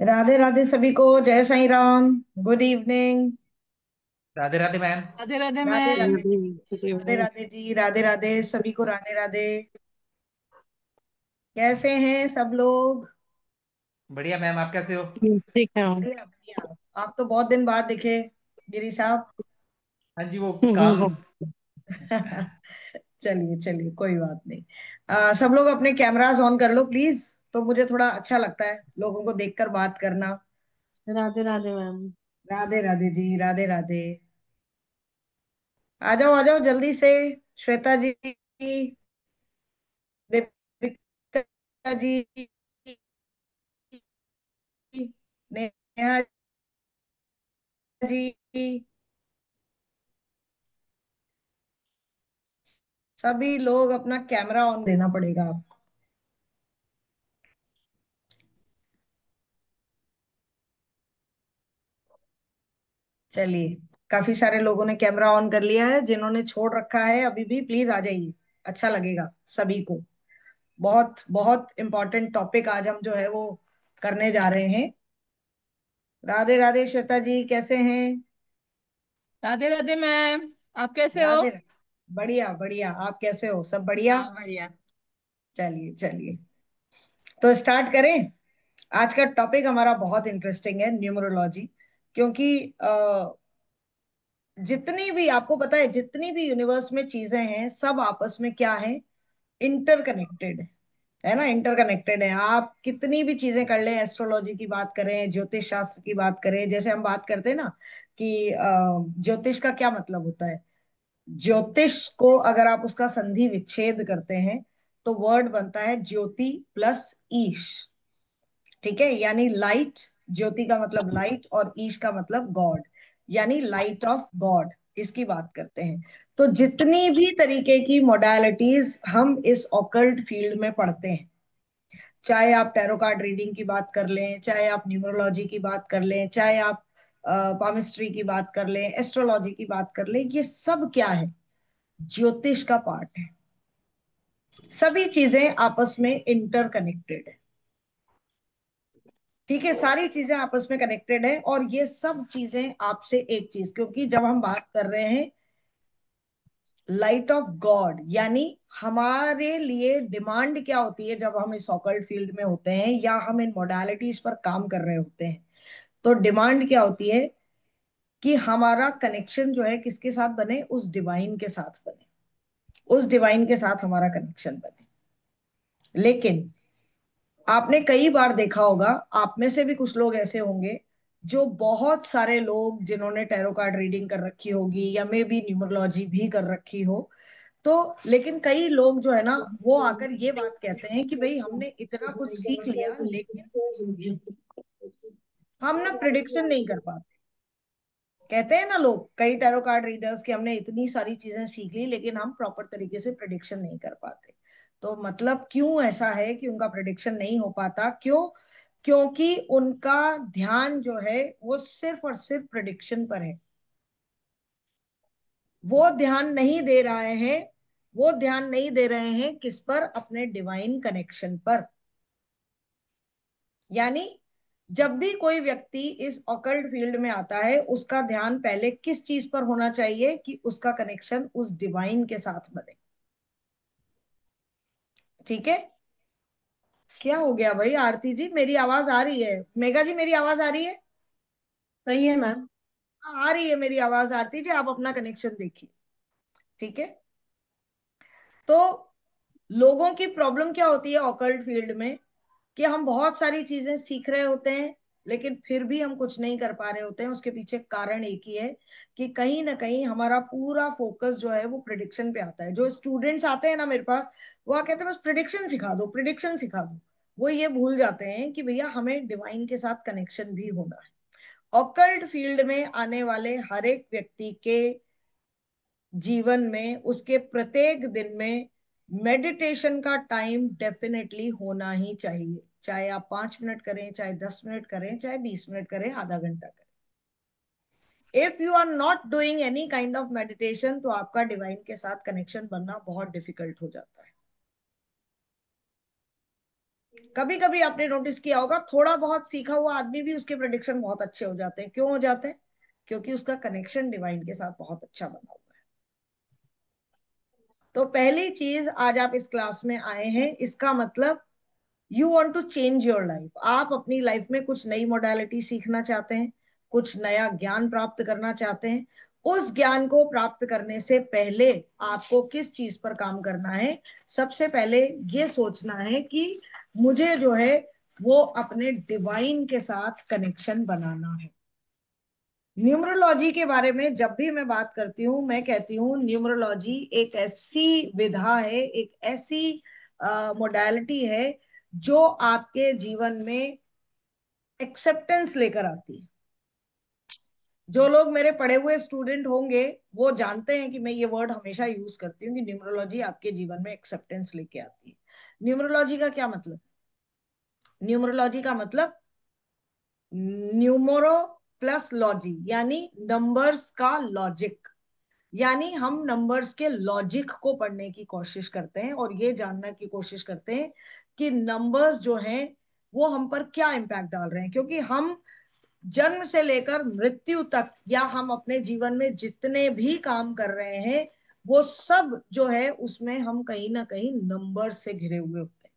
राधे राधे सभी को, जय Sai Ram. Good evening. Radhe Radhe ma'am. Radhe Radhe Radhe ma'am. Radhe good ji. Radhe evening. Radhe ji, Radhe Radhe सभी को, राधे राधे। कैसे हैं सब लोग? बढ़िया मैम, आप कैसे हो? ठीक है। बढ़िया बढ़िया। आप तो बहुत दिन बाद दिखे, गिरी साहब। हाँ जी, वो काम। चलिए चलिए, कोई बात नहीं। सब लोग अपने कैमरास ऑन कर लो प्लीज। तो मुझे थोड़ा अच्छा लगता है लोगों को देखकर बात करना। राधे राधे मैम। राधे राधे जी, राधे राधे। आ जाओ जल्दी से। श्वेता जी, दीपिका जी, नेहा जी, सभी लोग अपना कैमरा ऑन देना पड़ेगा आपको। चलिए, काफी सारे लोगों ने कैमरा ऑन कर लिया है। जिन्होंने छोड़ रखा है अभी भी, प्लीज आ जाइए। अच्छा लगेगा सभी को। बहुत बहुत इंपॉर्टेंट टॉपिक आज हम जो है वो करने जा रहे हैं। राधे राधे श्वेता जी, कैसे हैं? राधे राधे मैम। आप कैसे हो? राधे राधे। बढ़िया बढ़िया, आप कैसे हो? सब बढ़िया। हाँ, बढ़िया। चलिए चलिए, तो स्टार्ट करें। आज का टॉपिक हमारा बहुत इंटरेस्टिंग है, न्यूमरोलॉजी। क्योंकि जितनी भी आपको पता है, जितनी भी यूनिवर्स में चीजें हैं, सब आपस में क्या है? इंटरकनेक्टेड है ना, इंटरकनेक्टेड है। आप कितनी भी चीजें कर लें, एस्ट्रोलॉजी की बात करें, ज्योतिष शास्त्र की बात करें, जैसे हम बात करते हैं ना कि ज्योतिष का क्या मतलब होता है। ज्योतिष को अगर आप उसका संधि विच्छेद करते हैं तो वर्ड बनता है ज्योति प्लस ईश। ठीक है, यानी लाइट। ज्योति का मतलब लाइट और ईश का मतलब गॉड, यानी लाइट ऑफ गॉड। इसकी बात करते हैं। तो जितनी भी तरीके की मोडालिटीज हम इस ऑकल्ट फील्ड में पढ़ते हैं, चाहे आप टैरो कार्ड रीडिंग की बात कर लें, चाहे आप न्यूमरोलॉजी की बात कर लें, चाहे आप पामिस्ट्री की बात कर लें, एस्ट्रोलॉजी की बात कर लें, ये सब क्या है? ज्योतिष का पार्ट है। सभी चीजें आपस में इंटरकनेक्टेड है। ठीक है, सारी चीजें आपस में कनेक्टेड है। और ये सब चीजें आपसे एक चीज, क्योंकि जब हम बात कर रहे हैं लाइट ऑफ गॉड, यानी हमारे लिए डिमांड क्या होती है जब हम इस ऑकल्ट फील्ड में होते हैं या हम इन मोडालिटीज पर काम कर रहे होते हैं। तो डिमांड क्या होती है कि हमारा कनेक्शन जो है किसके साथ बने? उस डिवाइन के साथ बने। उस डिवाइन के साथ हमारा कनेक्शन बने। लेकिन आपने कई बार देखा होगा, आप में से भी कुछ लोग ऐसे होंगे, जो बहुत सारे लोग जिन्होंने टैरो कार्ड रीडिंग कर रखी होगी या मे बी न्यूमरोलॉजी भी कर रखी हो, तो लेकिन कई लोग जो है ना, वो आकर ये बात कहते हैं कि भाई हमने इतना कुछ सीख लिया, लेकिन हम ना प्रिडिक्शन नहीं कर पाते। कहते हैं ना लोग, कई टैरो कार्ड रीडर्स कि हमने इतनी सारी चीजें सीख ली लेकिन हम प्रॉपर तरीके से प्रिडिक्शन नहीं कर पाते। तो मतलब क्यों ऐसा है कि उनका प्रिडिक्शन नहीं हो पाता? क्यों? क्योंकि उनका ध्यान जो है वो सिर्फ और सिर्फ प्रिडिक्शन पर है। वो ध्यान नहीं दे रहे हैं। वो ध्यान नहीं दे रहे हैं किस पर? अपने डिवाइन कनेक्शन पर। यानी जब भी कोई व्यक्ति इस ऑकल्ट फील्ड में आता है, उसका ध्यान पहले किस चीज पर होना चाहिए? कि उसका कनेक्शन उस डिवाइन के साथ बने। ठीक है। क्या हो गया भाई आरती जी, मेरी आवाज आ रही है? मेघा जी, मेरी आवाज आ रही है? सही है मैम। हाँ, आ रही है मेरी आवाज। आरती जी, आप अपना कनेक्शन देखिए। ठीक है। तो लोगों की प्रॉब्लम क्या होती है ऑकल्ट फील्ड में? कि हम बहुत सारी चीजें सीख रहे होते हैं, लेकिन फिर भी हम कुछ नहीं कर पा रहे होते हैं। उसके पीछे कारण एक ही है कि कहीं ना कहीं हमारा पूरा फोकस जो है वो प्रिडिक्शन पे आता है। जो स्टूडेंट्स आते हैं ना मेरे पास, वो कहते हैं बस प्रिडिक्शन सिखा दो, प्रिडिक्शन सिखा दो। वो ये भूल जाते हैं कि भैया हमें डिवाइन के साथ कनेक्शन भी होना है। ऑकल्ट फील्ड में आने वाले हर एक व्यक्ति के जीवन में, उसके प्रत्येक दिन में मेडिटेशन का टाइम डेफिनेटली होना ही चाहिए। चाहे आप 5 मिनट करें, चाहे 10 मिनट करें, चाहे 20 मिनट करें, आधा घंटा करें। If you are not doing any kind of meditation, तो आपका डिवाइन के साथ कनेक्शन बनना बहुत डिफिकल्ट हो जाता है। कभी कभी आपने नोटिस किया होगा, थोड़ा बहुत सीखा हुआ आदमी भी उसके प्रेडिक्शन बहुत अच्छे हो जाते हैं। क्यों हो जाते हैं? क्योंकि उसका कनेक्शन डिवाइन के साथ बहुत अच्छा बना हुआ है। तो पहली चीज, आज आप इस क्लास में आए हैं, इसका मतलब you want to change your life. आप अपनी लाइफ में कुछ नई मोडालिटी सीखना चाहते हैं, कुछ नया ज्ञान प्राप्त करना चाहते हैं। उस ज्ञान को प्राप्त करने से पहले आपको किस चीज पर काम करना है? सबसे पहले ये सोचना है कि मुझे जो है वो अपने डिवाइन के साथ कनेक्शन बनाना है। न्यूमरोलॉजी के बारे में जब भी मैं बात करती हूँ, मैं कहती हूँ न्यूमरोलॉजी एक ऐसी विधा है, एक ऐसी मोडालिटी है जो आपके जीवन में एक्सेप्टेंस लेकर आती है। जो लोग मेरे पढ़े हुए स्टूडेंट होंगे वो जानते हैं कि मैं ये वर्ड हमेशा यूज करती हूँ कि न्यूमरोलॉजी आपके जीवन में एक्सेप्टेंस लेके आती है। न्यूमरोलॉजी का क्या मतलब? न्यूमरोलॉजी का मतलब न्यूमरो प्लस लॉजी, यानी नंबर्स का लॉजिक। यानी हम नंबर्स के लॉजिक को पढ़ने की कोशिश करते हैं और ये जानने की कोशिश करते हैं कि नंबर्स जो हैं वो हम पर क्या इम्पैक्ट डाल रहे हैं। क्योंकि हम जन्म से लेकर मृत्यु तक, या हम अपने जीवन में जितने भी काम कर रहे हैं, वो सब जो है उसमें हम कहीं ना कहीं नंबर से घिरे हुए होते हैं।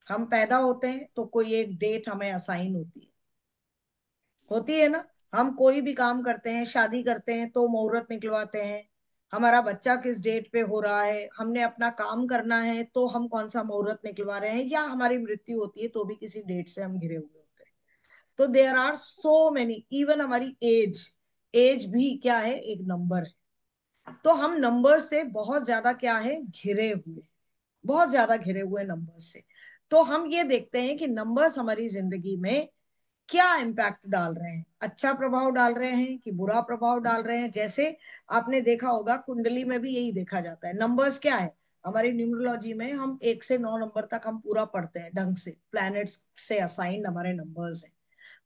हम पैदा होते हैं तो कोई एक डेट हमें असाइन होती है ना। हम कोई भी काम करते हैं, शादी करते हैं तो मुहूर्त निकलवाते हैं, हमारा बच्चा किस डेट पे हो रहा है, हमने अपना काम करना है तो हम कौन सा मुहूर्त निकलवा रहे हैं, या हमारी मृत्यु होती है तो भी किसी डेट से हम घिरे हुए होते हैं। तो there are so many, even हमारी एज, एज भी क्या है? एक नंबर है। तो हम नंबर से बहुत ज्यादा क्या है? घिरे हुए, बहुत ज्यादा घिरे हुए नंबर से। तो हम ये देखते हैं कि नंबर्स हमारी जिंदगी में क्या इम्पैक्ट डाल रहे हैं, अच्छा प्रभाव डाल रहे हैं कि बुरा प्रभाव डाल रहे हैं। जैसे आपने देखा होगा कुंडली में भी यही देखा जाता है। नंबर्स क्या है? हमारी न्यूमरोलॉजी में हम 1 से 9 नंबर तक हम पूरा पढ़ते हैं ढंग से, प्लैनेट्स से असाइंड हमारे नंबर्स हैं।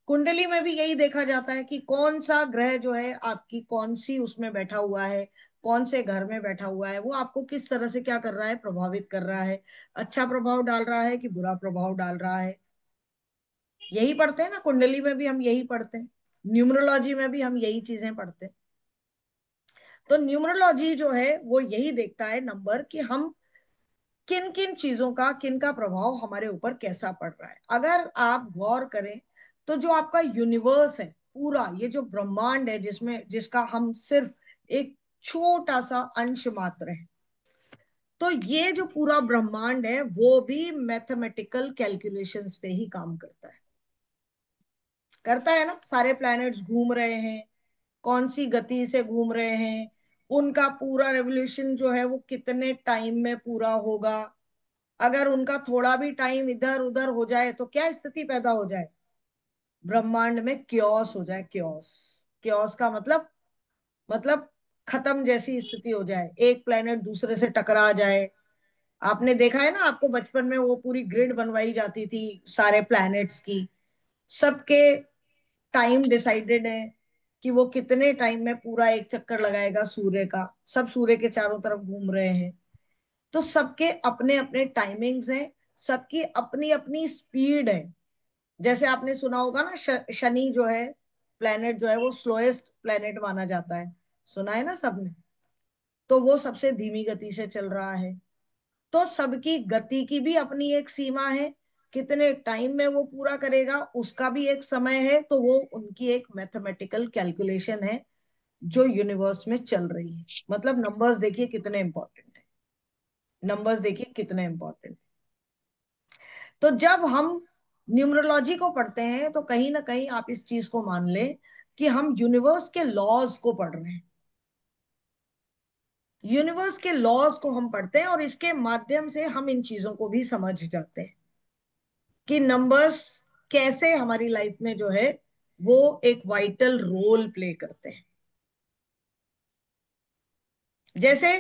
कुंडली में भी यही देखा जाता है कि कौन सा ग्रह जो है आपकी कौन सी उसमें बैठा हुआ है, कौन से घर में बैठा हुआ है, वो आपको किस तरह से क्या कर रहा है? प्रभावित कर रहा है। अच्छा प्रभाव डाल रहा है कि बुरा प्रभाव डाल रहा है। यही पढ़ते हैं ना, कुंडली में भी हम यही पढ़ते हैं, न्यूमरोलॉजी में भी हम यही चीजें पढ़ते हैं। तो न्यूमरोलॉजी जो है वो यही देखता है नंबर, कि हम किन किन चीजों का, किन का प्रभाव हमारे ऊपर कैसा पड़ रहा है। अगर आप गौर करें तो जो आपका यूनिवर्स है पूरा, ये जो ब्रह्मांड है जिसमें, जिसका हम सिर्फ एक छोटा सा अंश मात्र है, तो ये जो पूरा ब्रह्मांड है वो भी मैथमेटिकल कैलकुलेशंस पे ही काम करता है ना। सारे प्लैनेट्स घूम रहे हैं, कौन सी गति से घूम रहे हैं, उनका पूरा रेवोल्यूशन जो है वो कितने टाइम में पूरा होगा। अगर उनका थोड़ा भी टाइम इधर उधर हो जाए तो क्या स्थिति पैदा हो जाए? ब्रह्मांड में क्योस हो जाए, क्योस। क्योस का मतलब खत्म जैसी स्थिति हो जाए, एक प्लेनेट दूसरे से टकरा जाए। आपने देखा है ना, आपको बचपन में वो पूरी ग्रिड बनवाई जाती थी सारे प्लैनेट्स की, सबके टाइम डिसाइडेड है कि वो कितने टाइम में पूरा एक चक्कर लगाएगा सूर्य का, सब सूर्य के चारों तरफ घूम रहे हैं। तो सबके अपने अपने टाइमिंग्स हैं, सबकी अपनी अपनी स्पीड है। जैसे आपने सुना होगा ना, शनि जो है प्लेनेट जो है वो स्लोएस्ट प्लेनेट माना जाता है, सुना है ना सबने। तो वो सबसे धीमी गति से चल रहा है। तो सबकी गति की भी अपनी एक सीमा है, कितने टाइम में वो पूरा करेगा उसका भी एक समय है। तो वो उनकी एक मैथमेटिकल कैलकुलेशन है जो यूनिवर्स में चल रही है। मतलब नंबर्स देखिए कितने इंपॉर्टेंट है, नंबर्स देखिए कितने इंपॉर्टेंट। तो जब हम न्यूमरोलॉजी को पढ़ते हैं तो कहीं ना कहीं आप इस चीज को मान लें कि हम यूनिवर्स के लॉज को पढ़ रहे हैं। यूनिवर्स के लॉज को हम पढ़ते हैं और इसके माध्यम से हम इन चीजों को भी समझ जाते हैं कि नंबर्स कैसे हमारी लाइफ में जो है वो एक वाइटल रोल प्ले करते हैं। जैसे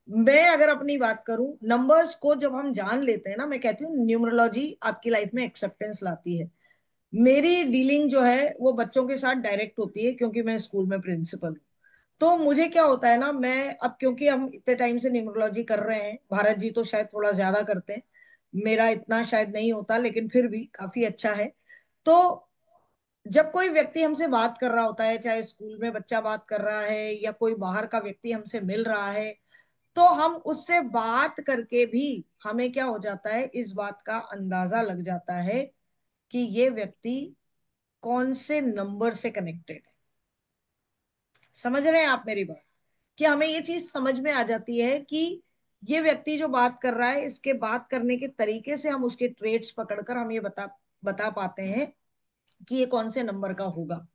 मैं अगर अपनी बात करूं, नंबर्स को जब हम जान लेते हैं ना, मैं कहती हूँ न्यूमरोलॉजी आपकी लाइफ में एक्सेप्टेंस लाती है। मेरी डीलिंग जो है वो बच्चों के साथ डायरेक्ट होती है क्योंकि मैं स्कूल में प्रिंसिपल हूँ। तो मुझे क्या होता है ना, मैं अब क्योंकि हम इतने टाइम से न्यूमरोलॉजी कर रहे हैं, भारत जी तो शायद थोड़ा ज्यादा करते हैं, मेरा इतना शायद नहीं होता, लेकिन फिर भी काफी अच्छा है। तो जब कोई व्यक्ति हमसे बात कर रहा होता है, चाहे स्कूल में बच्चा बात कर रहा है या कोई बाहर का व्यक्ति हमसे मिल रहा है, तो हम उससे बात करके भी हमें क्या हो जाता है, इस बात का अंदाजा लग जाता है कि ये व्यक्ति कौन से नंबर से कनेक्टेड है। समझ रहे हैं आप मेरी बात? कि हमें ये चीज समझ में आ जाती है कि ये व्यक्ति जो बात कर रहा है, इसके बात करने के तरीके से हम उसके ट्रेड्स पकड़कर हम ये बता बता पाते हैं कि ये कौन से नंबर का होगा,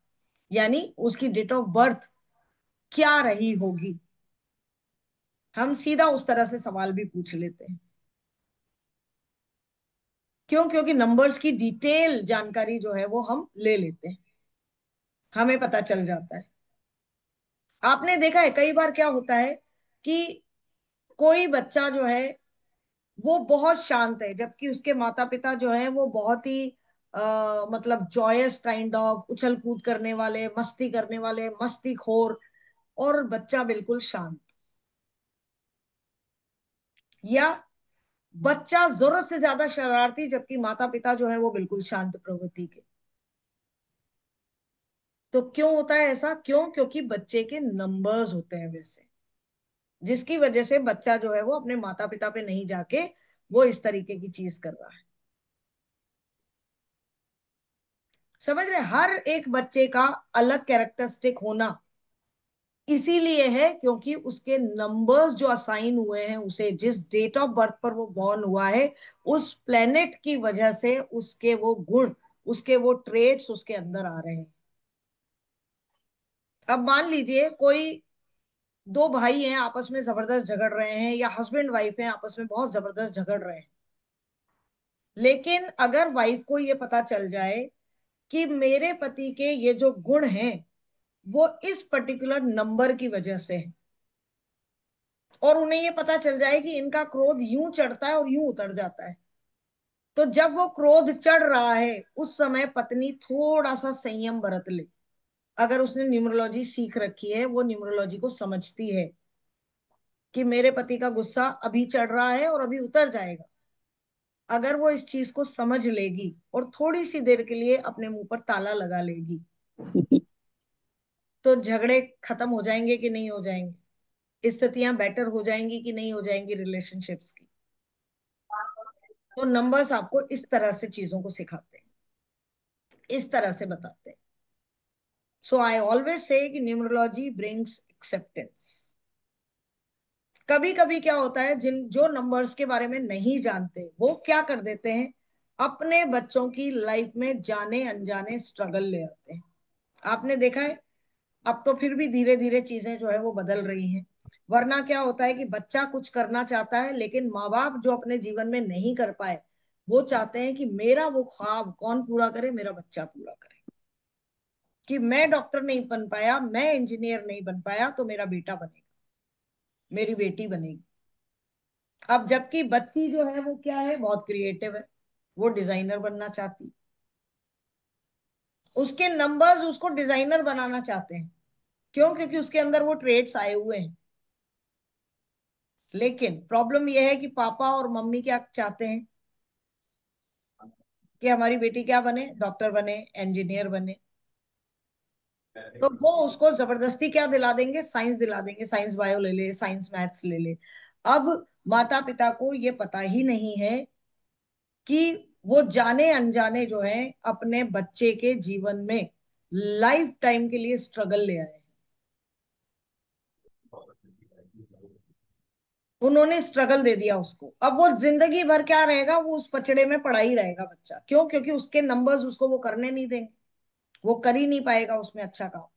यानी उसकी डेट ऑफ बर्थ क्या रही होगी। हम सीधा उस तरह से सवाल भी पूछ लेते हैं। क्यों? क्योंकि नंबर्स की डिटेल जानकारी जो है वो हम ले लेते हैं, हमें पता चल जाता है। आपने देखा है कई बार क्या होता है कि कोई बच्चा जो है वो बहुत शांत है, जबकि उसके माता पिता जो है वो बहुत ही मतलब जॉयस काइंड ऑफ, उछल कूद करने वाले, मस्ती करने वाले, मस्ती खोर, और बच्चा बिल्कुल शांत। या बच्चा जरूरत से ज्यादा शरारती, जबकि माता पिता जो है वो बिल्कुल शांत प्रवृत्ति के। तो क्यों होता है ऐसा? क्यों? क्योंकि बच्चे के नंबर्स होते हैं वैसे, जिसकी वजह से बच्चा जो है वो अपने माता पिता पे नहीं जाके वो इस तरीके की चीज कर रहा है। समझ रहे? हर एक बच्चे का अलग कैरेक्टरिस्टिक होना इसीलिए है क्योंकि उसके नंबर्स जो असाइन हुए हैं उसे, जिस डेट ऑफ बर्थ पर वो बॉर्न हुआ है, उस प्लेनेट की वजह से उसके वो गुण, उसके वो ट्रेट्स उसके अंदर आ रहे हैं। अब मान लीजिए कोई दो भाई हैं आपस में जबरदस्त झगड़ रहे हैं, या हस्बैंड वाइफ हैं आपस में बहुत जबरदस्त झगड़ रहे हैं, लेकिन अगर वाइफ को ये पता चल जाए कि मेरे पति के ये जो गुण हैं वो इस पर्टिकुलर नंबर की वजह से है, और उन्हें ये पता चल जाए कि इनका क्रोध यूं चढ़ता है और यूं उतर जाता है, तो जब वो क्रोध चढ़ रहा है उस समय पत्नी थोड़ा सा संयम बरत ले। अगर उसने न्यूमरोलॉजी सीख रखी है, वो न्यूमरोलॉजी को समझती है कि मेरे पति का गुस्सा अभी चढ़ रहा है और अभी उतर जाएगा, अगर वो इस चीज को समझ लेगी और थोड़ी सी देर के लिए अपने मुंह पर ताला लगा लेगी, तो झगड़े खत्म हो जाएंगे कि नहीं हो जाएंगे, स्थितियां बेटर हो जाएंगी कि नहीं हो जाएंगी रिलेशनशिप्स की। तो नंबर्स आपको इस तरह से चीजों को सिखाते हैं, इस तरह से बताते हैं। सो आई ऑलवेज से कि न्यूमरोलॉजी ब्रिंग्स एक्सेप्टेंस। कभी कभी क्या होता है, जिन जो नंबर्स के बारे में नहीं जानते वो क्या कर देते हैं, अपने बच्चों की लाइफ में जाने अनजाने स्ट्रगल ले आते हैं। आपने देखा है? अब तो फिर भी धीरे धीरे चीजें जो है वो बदल रही हैं। वरना क्या होता है कि बच्चा कुछ करना चाहता है, लेकिन माँ बाप जो अपने जीवन में नहीं कर पाए, वो चाहते हैं कि मेरा वो ख्वाब कौन पूरा करे, मेरा बच्चा पूरा करे। कि मैं डॉक्टर नहीं बन पाया, मैं इंजीनियर नहीं बन पाया, तो मेरा बेटा बनेगा, मेरी बेटी बनेगी। अब जबकि बच्ची जो है वो क्या है, बहुत क्रिएटिव है, वो डिजाइनर बनना चाहती, उसके नंबर्स उसको डिजाइनर बनाना चाहते हैं। क्यों? क्योंकि उसके अंदर वो ट्रेड्स आए हुए हैं। लेकिन प्रॉब्लम यह है कि पापा और मम्मी क्या चाहते हैं कि हमारी बेटी क्या बने, डॉक्टर बने, इंजीनियर बने। तो वो उसको जबरदस्ती क्या दिला देंगे, साइंस दिला देंगे, साइंस बायो ले ले, साइंस मैथ्स ले ले। अब माता पिता को ये पता ही नहीं है कि वो जाने अनजाने जो है अपने बच्चे के जीवन में लाइफ टाइम के लिए स्ट्रगल ले आए हैं। उन्होंने स्ट्रगल दे दिया उसको, अब वो जिंदगी भर क्या रहेगा, वो उस पचड़े में पड़ा ही रहेगा बच्चा। क्यों? क्योंकि उसके नंबर्स उसको वो करने नहीं देंगे, वो कर ही नहीं पाएगा उसमें अच्छा काम।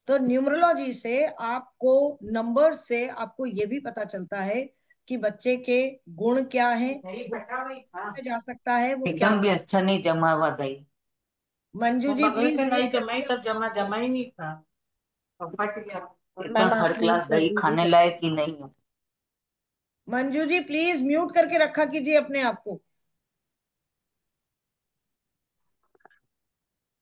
तो न्यूमरोलॉजी से आपको, नंबर से आपको ये भी पता चलता है कि बच्चे के गुण क्या हैं, नहीं वो फटा किस हुआ ही था। में जा सकता है, वो क्या एकदम भी अच्छा नहीं जमा हुआ दही। मंजू वो जी बगल प्लीज से नहीं म्यूट जमा ही करिए तब अपने आप जमा को। जमा ही नहीं था। और फट गया। मैम एकदम आप थर्ड म्यूट क्लास कर दही दीजिए। खाने लायक ही नहीं है। मंजू जी प्लीज म्यूट करके रखा कीजिए अपने आप को।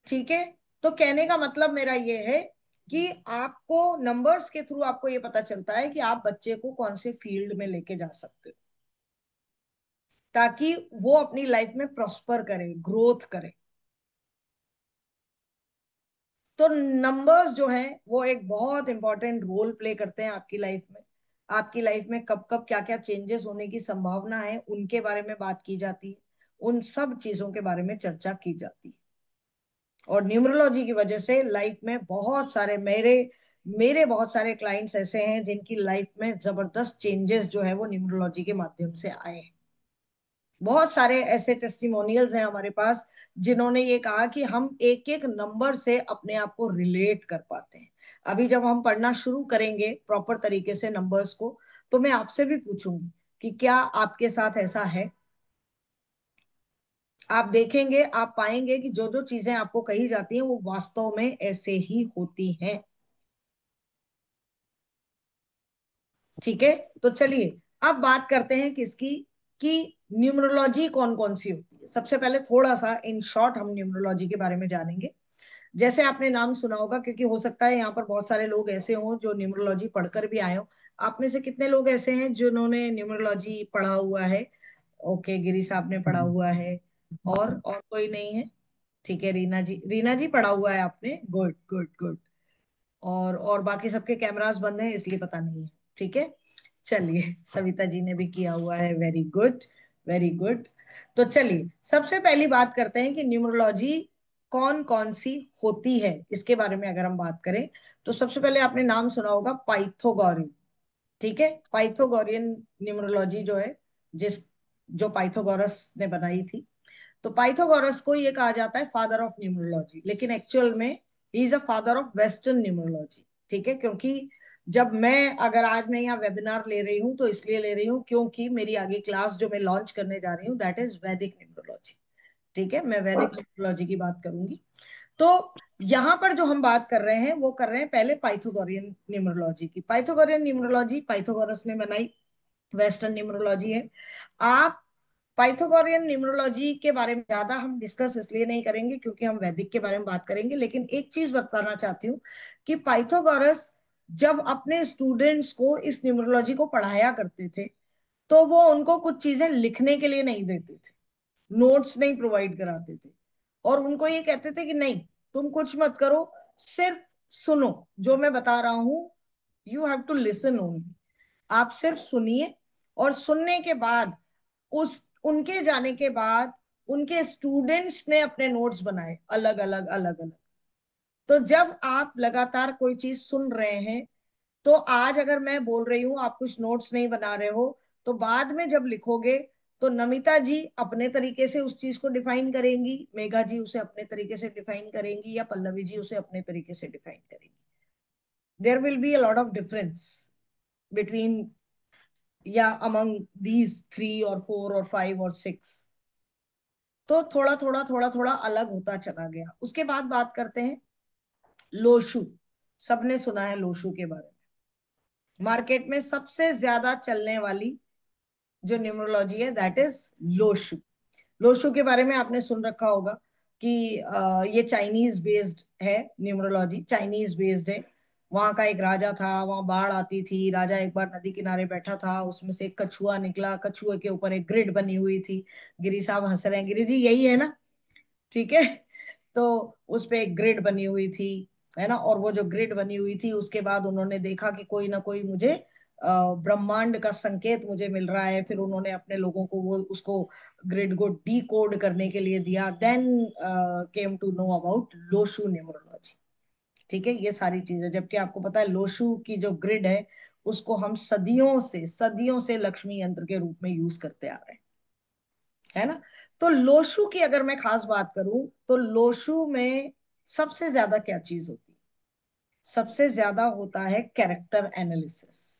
ठीक है? तो कहने का मतलब मेरा ये है कि आपको नंबर्स के थ्रू आपको ये पता चलता है कि आप बच्चे को कौन से फील्ड में लेके जा सकते हो। ताकि वो अपनी लाइफ में प्रॉस्पर करे, ग्रोथ करे। तो नंबर्स जो हैं वो एक बहुत इंपॉर्टेंट रोल प्ले करते हैं आपकी लाइफ में। आपकी लाइफ में कब कब क्या क्या चेंजेस होने की संभावना है उनके बारे में बात की जाती है, उन सब चीजों के बारे में चर्चा की जाती है। और न्यूमरोलॉजी की वजह से लाइफ में बहुत सारे मेरे मेरे बहुत सारे क्लाइंट्स ऐसे हैं जिनकी लाइफ में जबरदस्त चेंजेस जो है वो न्यूमरोलॉजी के माध्यम से आए हैं। बहुत सारे ऐसे टेस्टिमोनियल्स हैं हमारे पास जिन्होंने ये कहा कि हम एक एक नंबर से अपने आप को रिलेट कर पाते हैं। अभी जब हम पढ़ना शुरू करेंगे प्रॉपर तरीके से नंबर्स को, तो मैं आपसे भी पूछूंगी कि क्या आपके साथ ऐसा है। आप देखेंगे, आप पाएंगे कि जो जो चीजें आपको कही जाती हैं वो वास्तव में ऐसे ही होती हैं। ठीक है, तो चलिए अब बात करते हैं किसकी, कि न्यूमरोलॉजी कौन कौन सी होती है। सबसे पहले थोड़ा सा इन शॉर्ट हम न्यूमरोलॉजी के बारे में जानेंगे। जैसे आपने नाम सुना होगा, क्योंकि हो सकता है यहाँ पर बहुत सारे लोग ऐसे हों जो न्यूमरोलॉजी पढ़कर भी आए हो। आप में से कितने लोग ऐसे हैं जिन्होंने न्यूमरोलॉजी पढ़ा हुआ है? ओके, गिरी साहब ने पढ़ा हुआ है। और कोई नहीं है? ठीक है, रीना जी, रीना जी पढ़ा हुआ है आपने, गुड गुड गुड। और बाकी सबके कैमरास बंद हैं इसलिए पता नहीं है। ठीक है, चलिए, सविता जी ने भी किया हुआ है, वेरी गुड, वेरी गुड। तो चलिए सबसे पहली बात करते हैं कि न्यूमरोलॉजी कौन कौन सी होती है इसके बारे में अगर हम बात करें। तो सबसे पहले आपने नाम सुना होगा पाइथागोरन। ठीक है, पाइथागोरियन न्यूमरोलॉजी जो है, जिस जो पाइथागोरस ने बनाई थी। तो पाइथागोरस को ये कहा जाता है फादर ऑफ न्यूमरोलॉजी, लेकिन एक्चुअल में he is a father of western numerology. ठीक है, क्योंकि जब मैं, अगर आज मैं यहाँ वेबिनार ले रही हूँ तो इसलिए ले रही हूँ क्योंकि मेरी आगे क्लास जो मैं लॉन्च करने जा रही हूँ दैट इज वैदिक न्यूमरोलॉजी। ठीक है, मैं वैदिक न्यूमरोलॉजी की बात करूंगी। तो यहाँ पर जो हम बात कर रहे हैं वो कर रहे हैं पहले पाइथागोरियन न्यूमरोलॉजी की। पाइथागोरियन न्यूमरोलॉजी पाइथागोरस ने बनाई, वेस्टर्न न्यूमरोलॉजी है। आप पाइथागोरियन न्यूमरोलॉजी के बारे में ज्यादा हम डिस्कस इसलिए नहीं करेंगे क्योंकि हम वैदिक के बारे में बात करेंगे, लेकिन एक चीज बताना चाहती हूँ कि पाइथागोरस जब अपने स्टूडेंट्स को इस न्यूमरोलॉजी को पढ़ाया करते थे तो वो उनको कुछ चीजें लिखने के लिए नहीं देते थे, नोट्स नहीं प्रोवाइड कराते थे। और उनको ये कहते थे कि नहीं, तुम कुछ मत करो, सिर्फ सुनो जो मैं बता रहा हूं, you have to listen only. आप सिर्फ सुनिए, और सुनने के बाद, उस उनके जाने के बाद उनके स्टूडेंट्स ने अपने नोट्स बनाए अलग अलग अलग अलग। तो जब आप लगातार कोई चीज सुन रहे हैं, तो आज अगर मैं बोल रही हूं आप कुछ नोट्स नहीं बना रहे हो, तो बाद में जब लिखोगे तो नमिता जी अपने तरीके से उस चीज को डिफाइन करेंगी, मेघा जी उसे अपने तरीके से डिफाइन करेंगी, या पल्लवी जी उसे अपने तरीके से डिफाइन करेंगी। There will be a lot of difference between, या अमंग दीज थ्री और फोर और फाइव और सिक्स। तो थोड़ा थोड़ा थोड़ा थोड़ा अलग होता चला गया। उसके बाद बात करते हैं लोशु। सबने सुना है लोशु के बारे में। मार्केट में सबसे ज्यादा चलने वाली जो न्यूमरोलॉजी है दैट इज लोशु। लोशु के बारे में आपने सुन रखा होगा कि ये चाइनीज बेस्ड है, न्यूमरोलॉजी चाइनीज बेस्ड है। वहां का एक राजा था, वहां बाढ़ आती थी, राजा एक बार नदी किनारे बैठा था, उसमें से एक कछुआ निकला, कछुए के ऊपर एक ग्रिड बनी हुई थी। गिरी साहब हंस रहे हैं, गिरी जी यही है ना? ठीक है, तो उस पे एक ग्रिड बनी हुई थी, है ना? और वो जो ग्रिड बनी हुई थी उसके बाद उन्होंने देखा कि कोई ना कोई मुझे ब्रह्मांड का संकेत मुझे मिल रहा है। फिर उन्होंने अपने लोगों को वो उसको ग्रिड को डी कोड करने के लिए दिया। Then came to know about Lo Shu numerology. ठीक है, ये सारी चीजें, जबकि आपको पता है लोशु की जो ग्रिड है उसको हम सदियों से लक्ष्मी यंत्र के रूप में यूज करते आ रहे हैं, है ना? तो लोशु की अगर मैं खास बात करूं तो लोशु में सबसे ज्यादा क्या चीज होती है? सबसे ज्यादा होता है कैरेक्टर एनालिसिस।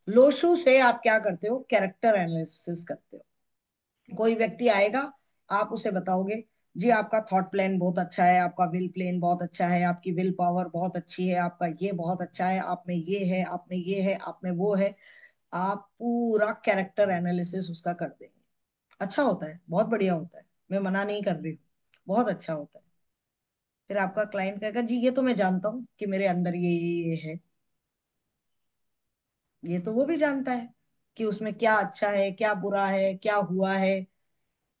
लोशु से आप क्या करते हो? कैरेक्टर एनालिसिस करते हो। कोई व्यक्ति आएगा, आप उसे बताओगे जी आपका थॉट प्लान बहुत अच्छा है, आपका विल प्लान बहुत अच्छा है, आपकी विल पावर बहुत अच्छी है, आपका ये बहुत अच्छा है, आप में ये है, आप में ये है, आप में वो है। आप पूरा कैरेक्टर एनालिसिस उसका कर देंगे। अच्छा होता है, बहुत बढ़िया होता है, मैं मना नहीं कर रही हूँ, बहुत अच्छा होता है। फिर आपका क्लाइंट कहेगा जी ये तो मैं जानता हूँ कि मेरे अंदर ये है, ये तो वो भी जानता है। कि उसमें क्या अच्छा है, क्या बुरा है, क्या हुआ है।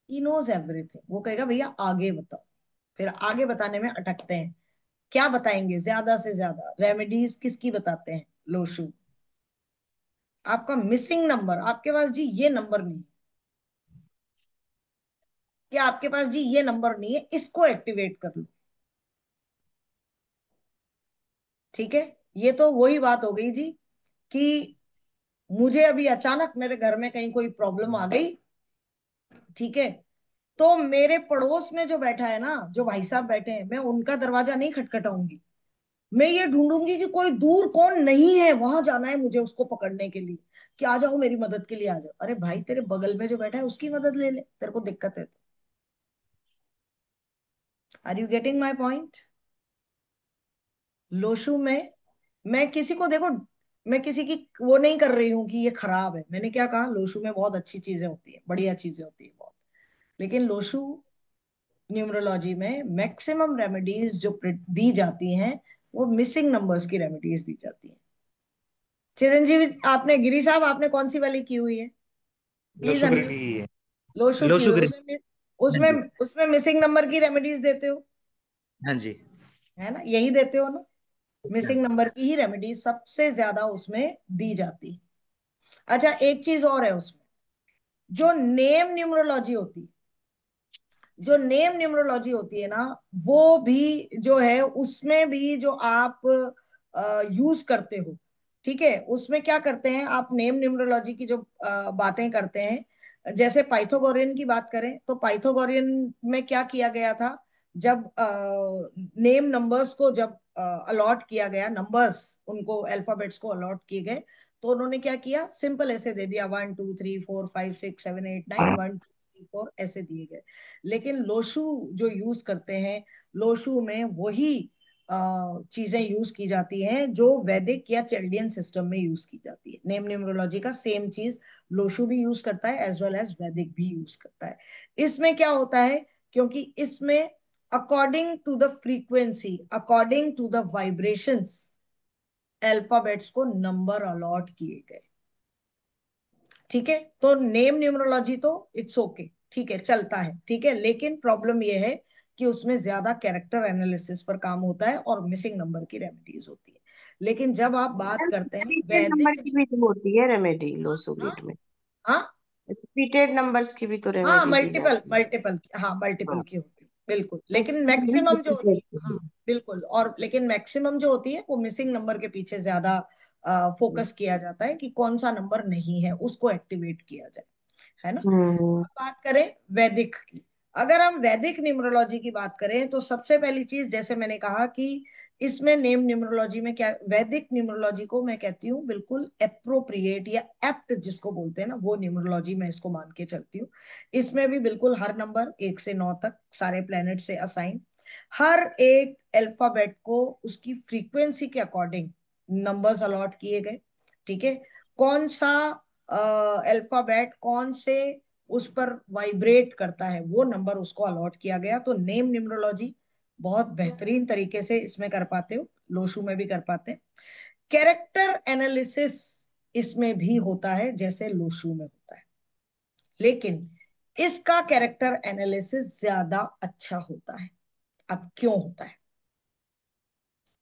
He knows everything. वो कहेगा भैया आगे बताओ। फिर आगे बताने में अटकते हैं। क्या बताएंगे ज्यादा से ज्यादा? रेमेडीज किसकी बताते हैं? लोशु। आपका मिसिंग नंबर, आपके पास जी ये नंबर नहीं है, क्या आपके पास जी ये नंबर नहीं है, इसको एक्टिवेट कर लो। ठीक है। ये तो वही बात हो गई जी कि मुझे अभी अचानक मेरे घर में कहीं कोई प्रॉब्लम आ गई। ठीक है। तो मेरे पड़ोस में जो बैठा है ना, जो भाई साहब बैठे हैं, मैं उनका दरवाजा नहीं खटखटाऊंगी। मैं ये ढूंढूंगी कि कोई दूर कौन नहीं है, वहां जाना है मुझे उसको पकड़ने के लिए, कि आ जाओ मेरी मदद के लिए आ जाओ। अरे भाई तेरे बगल में जो बैठा है उसकी मदद ले ले, तेरे को दिक्कत है तो। Are you getting my point? Lo Shu में मैं किसी को देखो, मैं किसी की वो नहीं कर रही हूं कि ये खराब है। मैंने क्या कहा? लोशु में बहुत अच्छी चीजें होती है, बढ़िया चीजें होती है बहुत। लेकिन लोशु न्यूमरोलॉजी में मैक्सिमम रेमेडीज जो दी जाती हैं, वो मिसिंग नंबर्स की रेमेडीज दी जाती हैं। चिरंजीवी, आपने, गिरी साहब, आपने कौन सी वाली की हुई है? प्लीज लोशुग्री अनम्यूट। की है। लोशु की हुई है। लोशुग्री। उसमें हाँ उसमें जी। उसमें मिसिंग नंबर की रेमेडीज देते हो, हाँ जी। है ना? यही देते हो ना? अच्छा। मिसिंग नंबर की ही रेमेडीज सबसे ज्यादा उसमें दी जाती है। अच्छा, एक चीज और है उसमें, जो नेम न्यूमरोलॉजी होती है, जो नेम न्यूमरोलॉजी होती है ना, वो भी जो है उसमें भी जो आप यूज करते हो। ठीक है। उसमें क्या करते हैं आप? नेम न्यूमरोलॉजी की जो बातें करते हैं, जैसे पाइथागोरियन की बात करें तो पाइथागोरियन में क्या किया गया था? जब नेम नंबर्स को जब अलॉट किया गया, नंबर्स उनको अल्फाबेट्स को अलॉट किए गए, तो उन्होंने क्या किया? सिंपल ऐसे दे दिया, 1 2 3 4 5 6 7 8 9, 1 2 3 4 ऐसे दिए गए। लेकिन लोशु जो यूज करते हैं, लोशु में वही चीजें यूज की जाती हैं जो वैदिक या चेल्डियन सिस्टम में यूज की जाती है। नेम न्यूमरोलॉजी का सेम चीज लोशु भी यूज करता है, एज वेल एज वैदिक भी यूज करता है। इसमें क्या होता है? क्योंकि इसमें according to the frequency, according to the vibrations, alphabets को नंबर अलॉट किए गए। ठीक है। तो नेम न्यूमरोलॉजी तो इट्स ओके, ठीक है, चलता है, ठीक है। लेकिन प्रॉब्लम यह है कि उसमें ज्यादा कैरेक्टर एनालिसिस पर काम होता है और मिसिंग नंबर की रेमेडीज होती है। लेकिन जब आप बात करते हैं रिपीटेड नंबर वैदिक, की भी तो होती है रेमेडी हाँ, लोसोगिट में। हाँ, रिपीटेड नंबर्स की भी तो हाँ, रेमेडी दी मल्टीपल जाती है। मल्टीपल, हाँ, मल्टीपल हाँ, की होती है, बिल्कुल। इस लेकिन पे भी मैक्सिमम जो होती रिपीटेड है, की हाँ, है। बिल्कुल। और लेकिन मैक्सिमम जो होती है वो मिसिंग नंबर के पीछे ज्यादा फोकस किया जाता है कि कौन सा नंबर नहीं है, उसको एक्टिवेट किया जाए, है ना? हम्म। अब बात करें वैदिक की। अगर हम वैदिक न्यूमरोलॉजी की बात करें तो सबसे पहली चीज, जैसे मैंने कहा कि इसमें नेम न्यूमरोलॉजी में क्या, वैदिक न्यूमरोलॉजी को मैं कहती हूँ बिल्कुल एप्रोप्रिएट या एप्ट जिसको बोलते हैं ना, वो न्यूमरोलॉजी मैं इसको मान के चलती हूँ। इसमें भी बिल्कुल हर नंबर 1 से 9 तक सारे प्लेनेट से असाइन, हर एक अल्फाबेट को उसकी फ्रीक्वेंसी के अकॉर्डिंग नंबर्स अलॉट किए गए। ठीक है। कौन सा अल्फाबेट कौन से उस पर वाइब्रेट करता है, वो नंबर उसको अलॉट किया गया। तो नेम न्यूमरोलॉजी बहुत बेहतरीन तरीके से इसमें कर पाते हो, लोशु में भी कर पाते हैं। कैरेक्टर एनालिसिस इसमें भी होता है जैसे लोशु में होता है, लेकिन इसका कैरेक्टर एनालिसिस ज्यादा अच्छा होता है। अब क्यों होता है?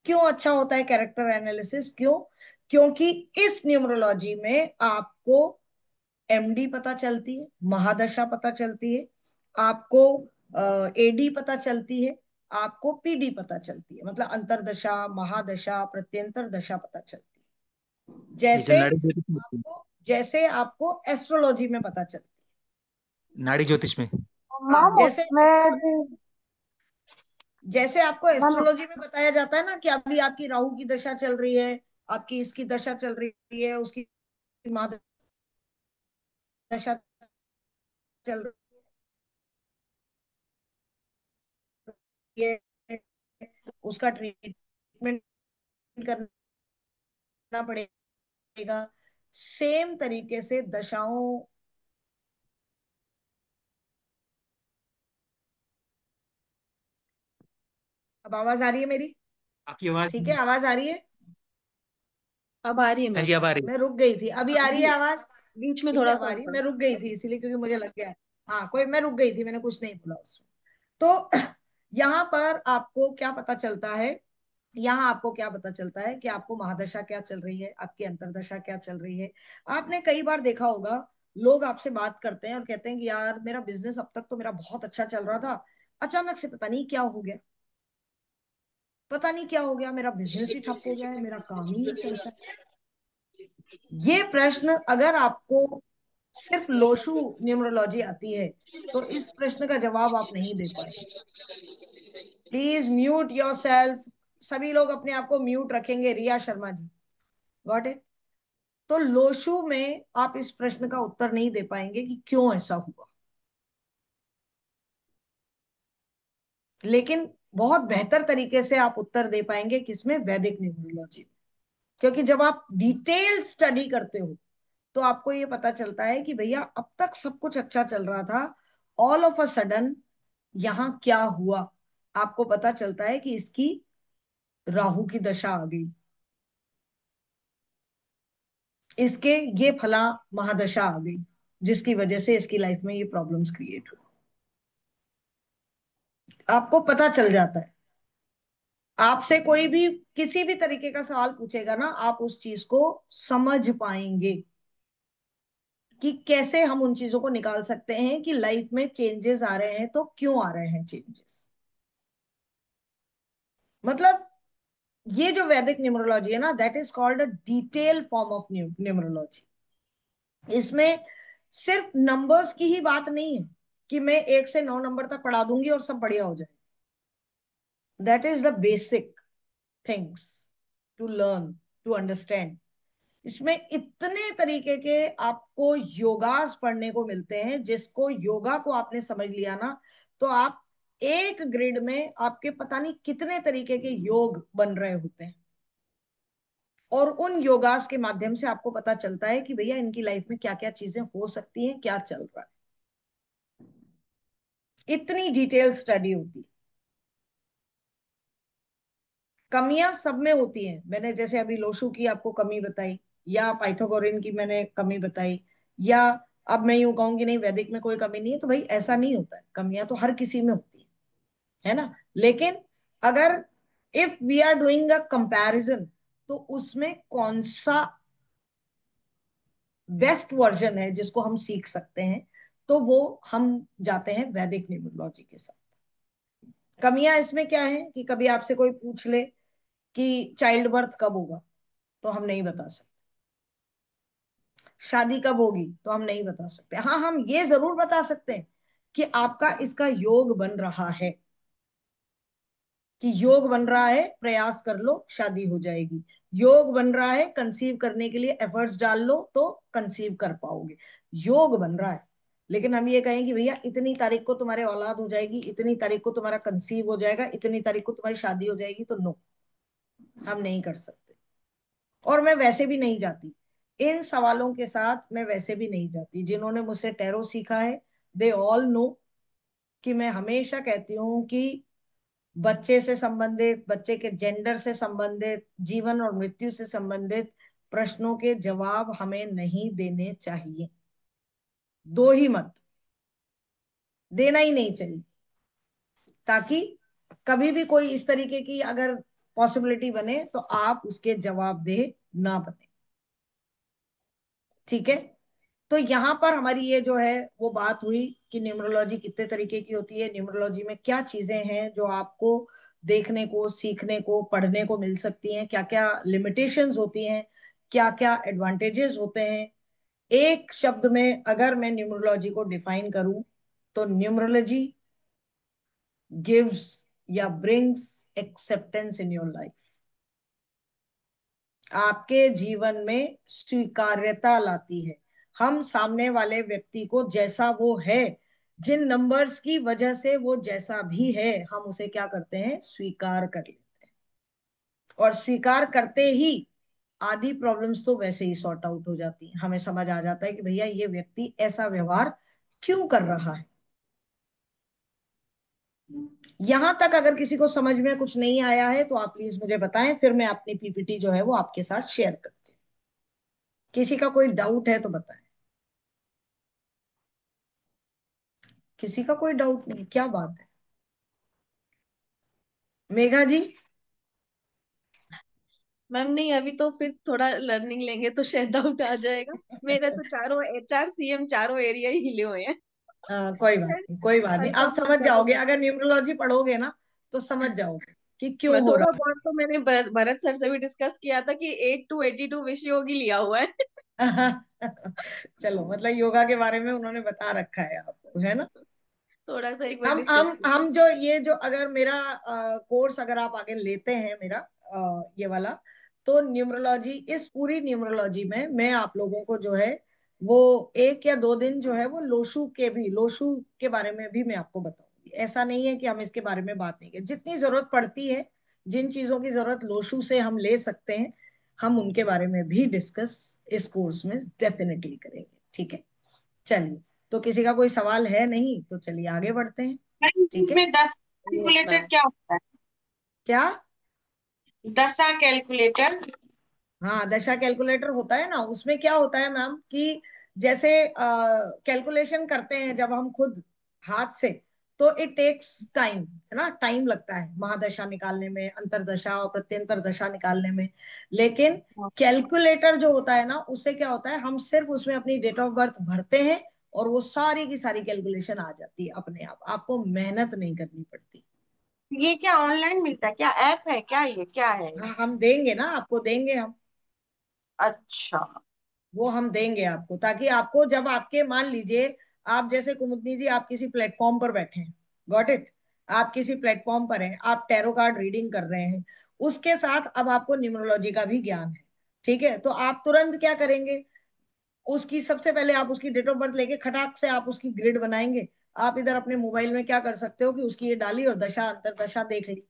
क्यों अच्छा होता है कैरेक्टर एनालिसिस? क्यों? क्योंकि इस न्यूमरोलॉजी में आपको एमडी पता चलती है, महादशा पता चलती है, आपको एडी पता चलती है, आपको पीडी पता चलती है, मतलब अंतरदशा, महादशा, प्रत्यंतर दशा पता चलती है। ये जो जैसे नाड़ी ज्योतिष में होती है। आपको, जैसे आपको एस्ट्रोलॉजी में पता चलती नाड़ी ज्योतिष में। है। हाँ, मैम जैसे उसमें भी जैसे आपको मैम एस्ट्रोलॉजी में बताया जाता है ना कि अभी आपकी राहु की दशा चल रही है, आपकी इसकी दशा चल रही है, उसकी महादशा चल रही है, उसका ट्रीटमेंट करना पड़ेगा। सेम तरीके से दशाओं, अब आवाज आ रही है मेरी? आपकी आवाज। ठीक है, आवाज आ रही है? अब आ रही है हाँ मैम। जी, अब आ रही मैं रुक गई थी, अभी आ रही है अभी आवाज? बीच में ठीक है थोड़ा अब सा आ रही, ऊपर। मैं रुक गई थी इसीलिए क्योंकि मुझे लग गया। हाँ कोई, मैं रुक गई थी, मैंने कुछ नहीं बोला उसमें। तो यहाँ पर आपको क्या पता चलता है, यहाँ आपको क्या पता चलता है कि आपको महादशा क्या चल रही है, आपकी अंतरदशा क्या चल रही है। आपने कई बार देखा होगा, लोग आपसे बात करते हैं और कहते हैं कि यार मेरा बिजनेस अब तक तो मेरा बहुत अच्छा चल रहा था, अचानक से पता नहीं क्या हो गया, पता नहीं क्या हो गया, मेरा बिजनेस ही ठप हो गया है, मेरा काम ही नहीं चलता है। ये प्रश्न अगर आपको सिर्फ लोशु न्यूमरोलॉजी आती है तो इस प्रश्न का जवाब आप नहीं दे पाए। Please mute yourself. सभी लोग अपने आप को म्यूट रखेंगे, रिया शर्मा जी। Got it. तो लोशु में आप इस प्रश्न का उत्तर नहीं दे पाएंगे कि क्यों ऐसा हुआ, लेकिन बहुत बेहतर तरीके से आप उत्तर दे पाएंगे किसमें, वैदिक न्यूमरोलॉजी में। क्योंकि जब आप डिटेल स्टडी करते हो तो आपको ये पता चलता है कि भैया अब तक सब कुछ अच्छा चल रहा था, ऑल ऑफ अ सडन यहाँ क्या हुआ। आपको पता चलता है कि इसकी राहु की दशा आ गई, इसके ये फला महादशा आ गई, जिसकी वजह से इसकी लाइफ में ये प्रॉब्लम्स क्रिएट हुई। आपको पता चल जाता है। आपसे कोई भी किसी भी तरीके का सवाल पूछेगा ना, आप उस चीज को समझ पाएंगे कि कैसे हम उन चीजों को निकाल सकते हैं कि लाइफ में चेंजेस आ रहे हैं तो क्यों आ रहे हैं चेंजेस। मतलब ये जो वैदिक न्यूमरोलॉजी है ना, that is called a detail form of numerology. इसमें सिर्फ नंबर्स की ही बात नहीं है कि मैं 1 से 9 नंबर तक पढ़ा दूंगी और सब बढ़िया हो जाए। That is the basic things to learn, to understand. इसमें इतने तरीके के आपको योगास पढ़ने को मिलते हैं, जिसको योगा को आपने समझ लिया ना, तो आप एक ग्रिड में आपके पता नहीं कितने तरीके के योग बन रहे होते हैं। और उन योगास के माध्यम से आपको पता चलता है कि भैया इनकी लाइफ में क्या क्या चीजें हो सकती हैं, क्या चल रहा है। इतनी डिटेल स्टडी होती है। कमियां सब में होती हैं, मैंने जैसे अभी लोशु की आपको कमी बताई, या पाइथागोरन की मैंने कमी बताई, या अब मैं यूं कहूंगी नहीं वैदिक में कोई कमी नहीं है, तो भाई ऐसा नहीं होता है, कमियां तो हर किसी में होती है ना। लेकिन अगर if we are doing a comparison, तो उसमें कौन सा बेस्ट वर्जन है जिसको हम सीख सकते हैं, तो वो हम जाते हैं वैदिक न्यूमरोलॉजी के साथ। कमियां इसमें क्या है कि कभी आपसे कोई पूछ ले कि चाइल्ड बर्थ कब होगा, तो हम नहीं बता सकते। शादी कब होगी, तो हम नहीं बता सकते। हाँ हम ये जरूर बता सकते हैं कि आपका इसका योग बन रहा है, कि योग बन रहा है, प्रयास कर लो शादी हो जाएगी। योग बन रहा है, कंसीव करने के लिए एफर्ट्स डाल लो तो कंसीव कर पाओगे। योग बन रहा है। लेकिन हम ये कहें कि भैया इतनी तारीख को तुम्हारे औलाद हो जाएगी, इतनी तारीख को तुम्हारा कंसीव हो जाएगा, इतनी तारीख को तुम्हारी शादी हो जाएगी, तो नो, हम नहीं कर सकते। और मैं वैसे भी नहीं जाती इन सवालों के साथ, मैं वैसे भी नहीं जाती। जिन्होंने मुझसे टैरो सीखा है दे ऑल नो कि मैं हमेशा कहती हूँ कि बच्चे से संबंधित, बच्चे के जेंडर से संबंधित, जीवन और मृत्यु से संबंधित प्रश्नों के जवाब हमें नहीं देने चाहिए। दो ही मत, देना ही नहीं चाहिए, ताकि कभी भी कोई इस तरीके की अगर पॉसिबिलिटी बने तो आप उसके जवाब दे ना बने। ठीक है। तो यहाँ पर हमारी ये जो है वो बात हुई कि न्यूमरोलॉजी कितने तरीके की होती है, न्यूमरोलॉजी में क्या चीजें हैं जो आपको देखने को, सीखने को, पढ़ने को मिल सकती हैं, क्या क्या लिमिटेशंस होती हैं, क्या क्या एडवांटेजेस होते हैं। एक शब्द में अगर मैं न्यूमरोलॉजी को डिफाइन करूं, तो न्यूमरोलॉजी गिव्स या brings acceptance in your life. आपके जीवन में स्वीकार्यता लाती है। हम सामने वाले व्यक्ति को जैसा वो है, जिन नंबर्स की वजह से वो जैसा भी है, हम उसे क्या करते हैं, स्वीकार कर लेते हैं। और स्वीकार करते ही आधी प्रॉब्लम्स तो वैसे ही सॉर्ट आउट हो जाती हैं। हमें समझ आ जाता है कि भैया ये व्यक्ति ऐसा व्यवहार क्यों कर रहा है। यहां तक अगर किसी को समझ में कुछ नहीं आया है तो आप प्लीज मुझे बताएं, फिर मैं अपनी पीपीटी जो है वो आपके साथ शेयर करती हूँ। किसी का कोई डाउट है तो बताएं। किसी का कोई डाउट नहीं, क्या बात है। मेघा जी। मैम नहीं, अभी तो फिर थोड़ा लर्निंग लेंगे तो शायद डाउट आ जाएगा। मेरे तो चारों एचआर सीएम चारों एरिया ही हिले हुए हैं। कोई बात नहीं, कोई बात नहीं, आप कंफर्म मत समझ करो जाओगे, बस। अगर न्यूमरोलॉजी पढ़ोगे ना तो समझ जाओगे कि क्यों मैं हो थोड़ा रहा बहुत तो मैंने भरत सर से भी डिस्कस किया था कि 8 to 82 विषयों की लिया हुआ है। है। चलो, मतलब योगा के बारे में उन्होंने बता रखा है आपको, है ना। थोड़ा सा एक बार हम डिस्कस हम किया। हम जो ये जो अगर मेरा कोर्स अगर आप आगे लेते हैं मेरा ये वाला, तो न्यूमरोलॉजी, इस पूरी न्यूमरोलॉजी में मैं आप लोगों को जो है वो 1 या 2 दिन जो है वो लोशु के बारे में भी मैं आपको बताऊंगी। ऐसा नहीं है कि हम इसके बारे में बात नहीं करें, जितनी जरूरत पड़ती है, जिन चीजों की जरूरत लोशु से हम ले सकते हैं, हम उनके बारे में भी डिस्कस इस कोर्स में डेफिनेटली करेंगे। ठीक है, चलिए। तो किसी का कोई सवाल है नहीं, तो चलिए आगे बढ़ते हैं। मैम, ठीक है, इसमें दशा वो कैलकुलेटर अपना क्या होता है? क्या। दशा कैलकुलेटर। हाँ, दशा कैलकुलेटर होता है ना, उसमें क्या होता है मैम कि जैसे कैलकुलेशन करते हैं जब हम खुद हाथ से, तो इट टेक्स टाइम, है ना, टाइम लगता है महादशा निकालने में, अंतरदशा और प्रत्यंतर दशा निकालने में। लेकिन कैलकुलेटर जो होता है ना, उससे क्या होता है, हम सिर्फ उसमें अपनी डेट ऑफ बर्थ भरते हैं और वो सारी की सारी कैलकुलेशन आ जाती है अपने आप, आपको मेहनत नहीं करनी पड़ती। ये क्या ऑनलाइन मिलता है, क्या ऐप है, क्या ये क्या है? हाँ, हम देंगे ना, आपको देंगे हम। अच्छा। वो हम देंगे आपको, ताकि आपको जब आपके, मान लीजिए आप जैसे कुमुदनी जी, आप किसी प्लेटफॉर्म पर बैठे हैं, गॉट इट, आप किसी प्लेटफॉर्म पर हैं, आप टैरो कार्ड रीडिंग कर रहे हैं, उसके साथ अब आपको न्यूमरोलॉजी का भी ज्ञान है। ठीक है, तो आप तुरंत क्या करेंगे, उसकी सबसे पहले आप उसकी डेट ऑफ बर्थ लेके खटाक से आप उसकी ग्रिड बनाएंगे। आप इधर अपने मोबाइल में क्या कर सकते हो कि उसकी ये डाली और दशा अंतर दशा देख ली।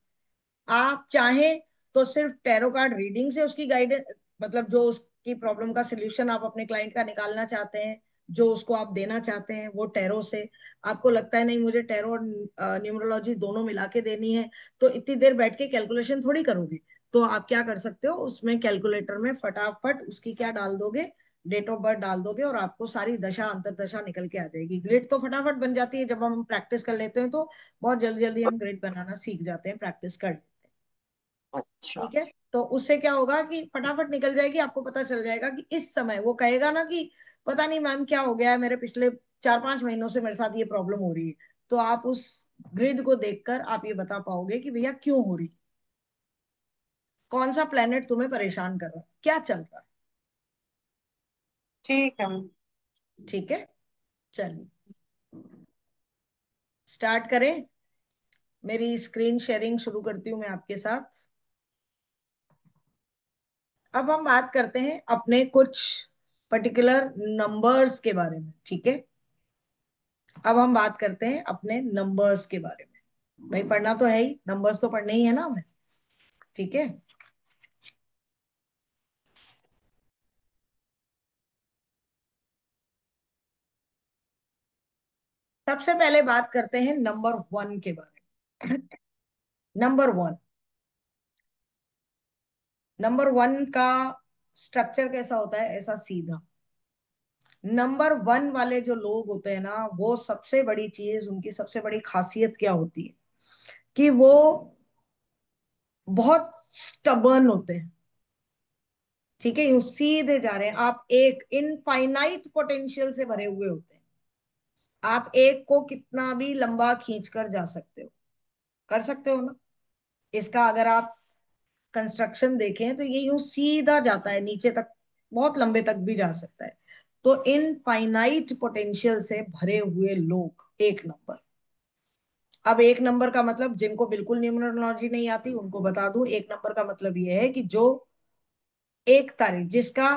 आप चाहें तो सिर्फ टैरो कार्ड रीडिंग से उसकी गाइडेंस, मतलब जो उसकी प्रॉब्लम का सिल्यूशन आप अपने क्लाइंट का निकालना चाहते हैं, जो उसको आप देना चाहते हैं, वो टैरो से। आपको लगता है नहीं मुझे टैरो और न्यूमरोलॉजी दोनों मिला के देनी है, तो इतनी देर बैठ के कैलकुलेशन थोड़ी करोगे। तो आप क्या कर सकते हो, उसमें कैलकुलेटर में फटाफट उसकी क्या डाल दोगे, डेट ऑफ बर्थ डाल दोगे, और आपको सारी दशा अंतर दशा निकल के आ जाएगी। ग्रिड तो फटाफट बन जाती है, जब हम प्रैक्टिस कर लेते हैं तो बहुत जल्दी जल्दी हम ग्रिड बनाना सीख जाते हैं, प्रैक्टिस कर। अच्छा। ठीक है, तो उससे क्या होगा कि फटाफट निकल जाएगी, आपको पता चल जाएगा कि इस समय वो कहेगा ना कि पता नहीं मैम क्या हो गया है, मेरे पिछले 4-5 महीनों से मेरे साथ ये प्रॉब्लम हो रही है। तो आप उस ग्रिड को देखकर आप ये बता पाओगे कि भैया क्यों हो रही, कौन सा प्लेनेट तुम्हें परेशान कर रहा है, क्या चल रहा है। ठीक है मैम। ठीक है, चलिए स्टार्ट करें। मेरी स्क्रीन शेयरिंग शुरू करती हूँ मैं आपके साथ। अब हम बात करते हैं अपने कुछ पर्टिकुलर नंबर्स के बारे में। ठीक है, अब हम बात करते हैं अपने नंबर्स के बारे में। भाई पढ़ना तो है ही, नंबर्स तो पढ़ने ही है ना हमें। ठीक है, सबसे पहले बात करते हैं नंबर 1 के बारे में। नंबर 1, नंबर 1 का स्ट्रक्चर कैसा होता है, ऐसा सीधा। नंबर 1 वाले जो लोग होते हैं ना, वो सबसे बड़ी चीज, उनकी सबसे बड़ी खासियत क्या होती है कि वो बहुत स्टबर्न होते हैं। ठीक है, यूं सीधे जा रहे हैं, आप एक इनफाइनाइट पोटेंशियल से भरे हुए होते हैं। आप एक को कितना भी लंबा खींच कर जा सकते हो, कर सकते हो ना। इसका अगर आप कंस्ट्रक्शन देखें तो ये यूं सीधा जाता है नीचे तक, बहुत लंबे तक भी जा सकता है। तो इनफाइनाइट पोटेंशियल से भरे हुए लोग एक नंबर। अब एक नंबर का मतलब, जिनको बिल्कुल न्यूमरोलॉजी नहीं आती उनको बता दूं, एक नंबर का मतलब ये है कि जो एक तारीख, जिसका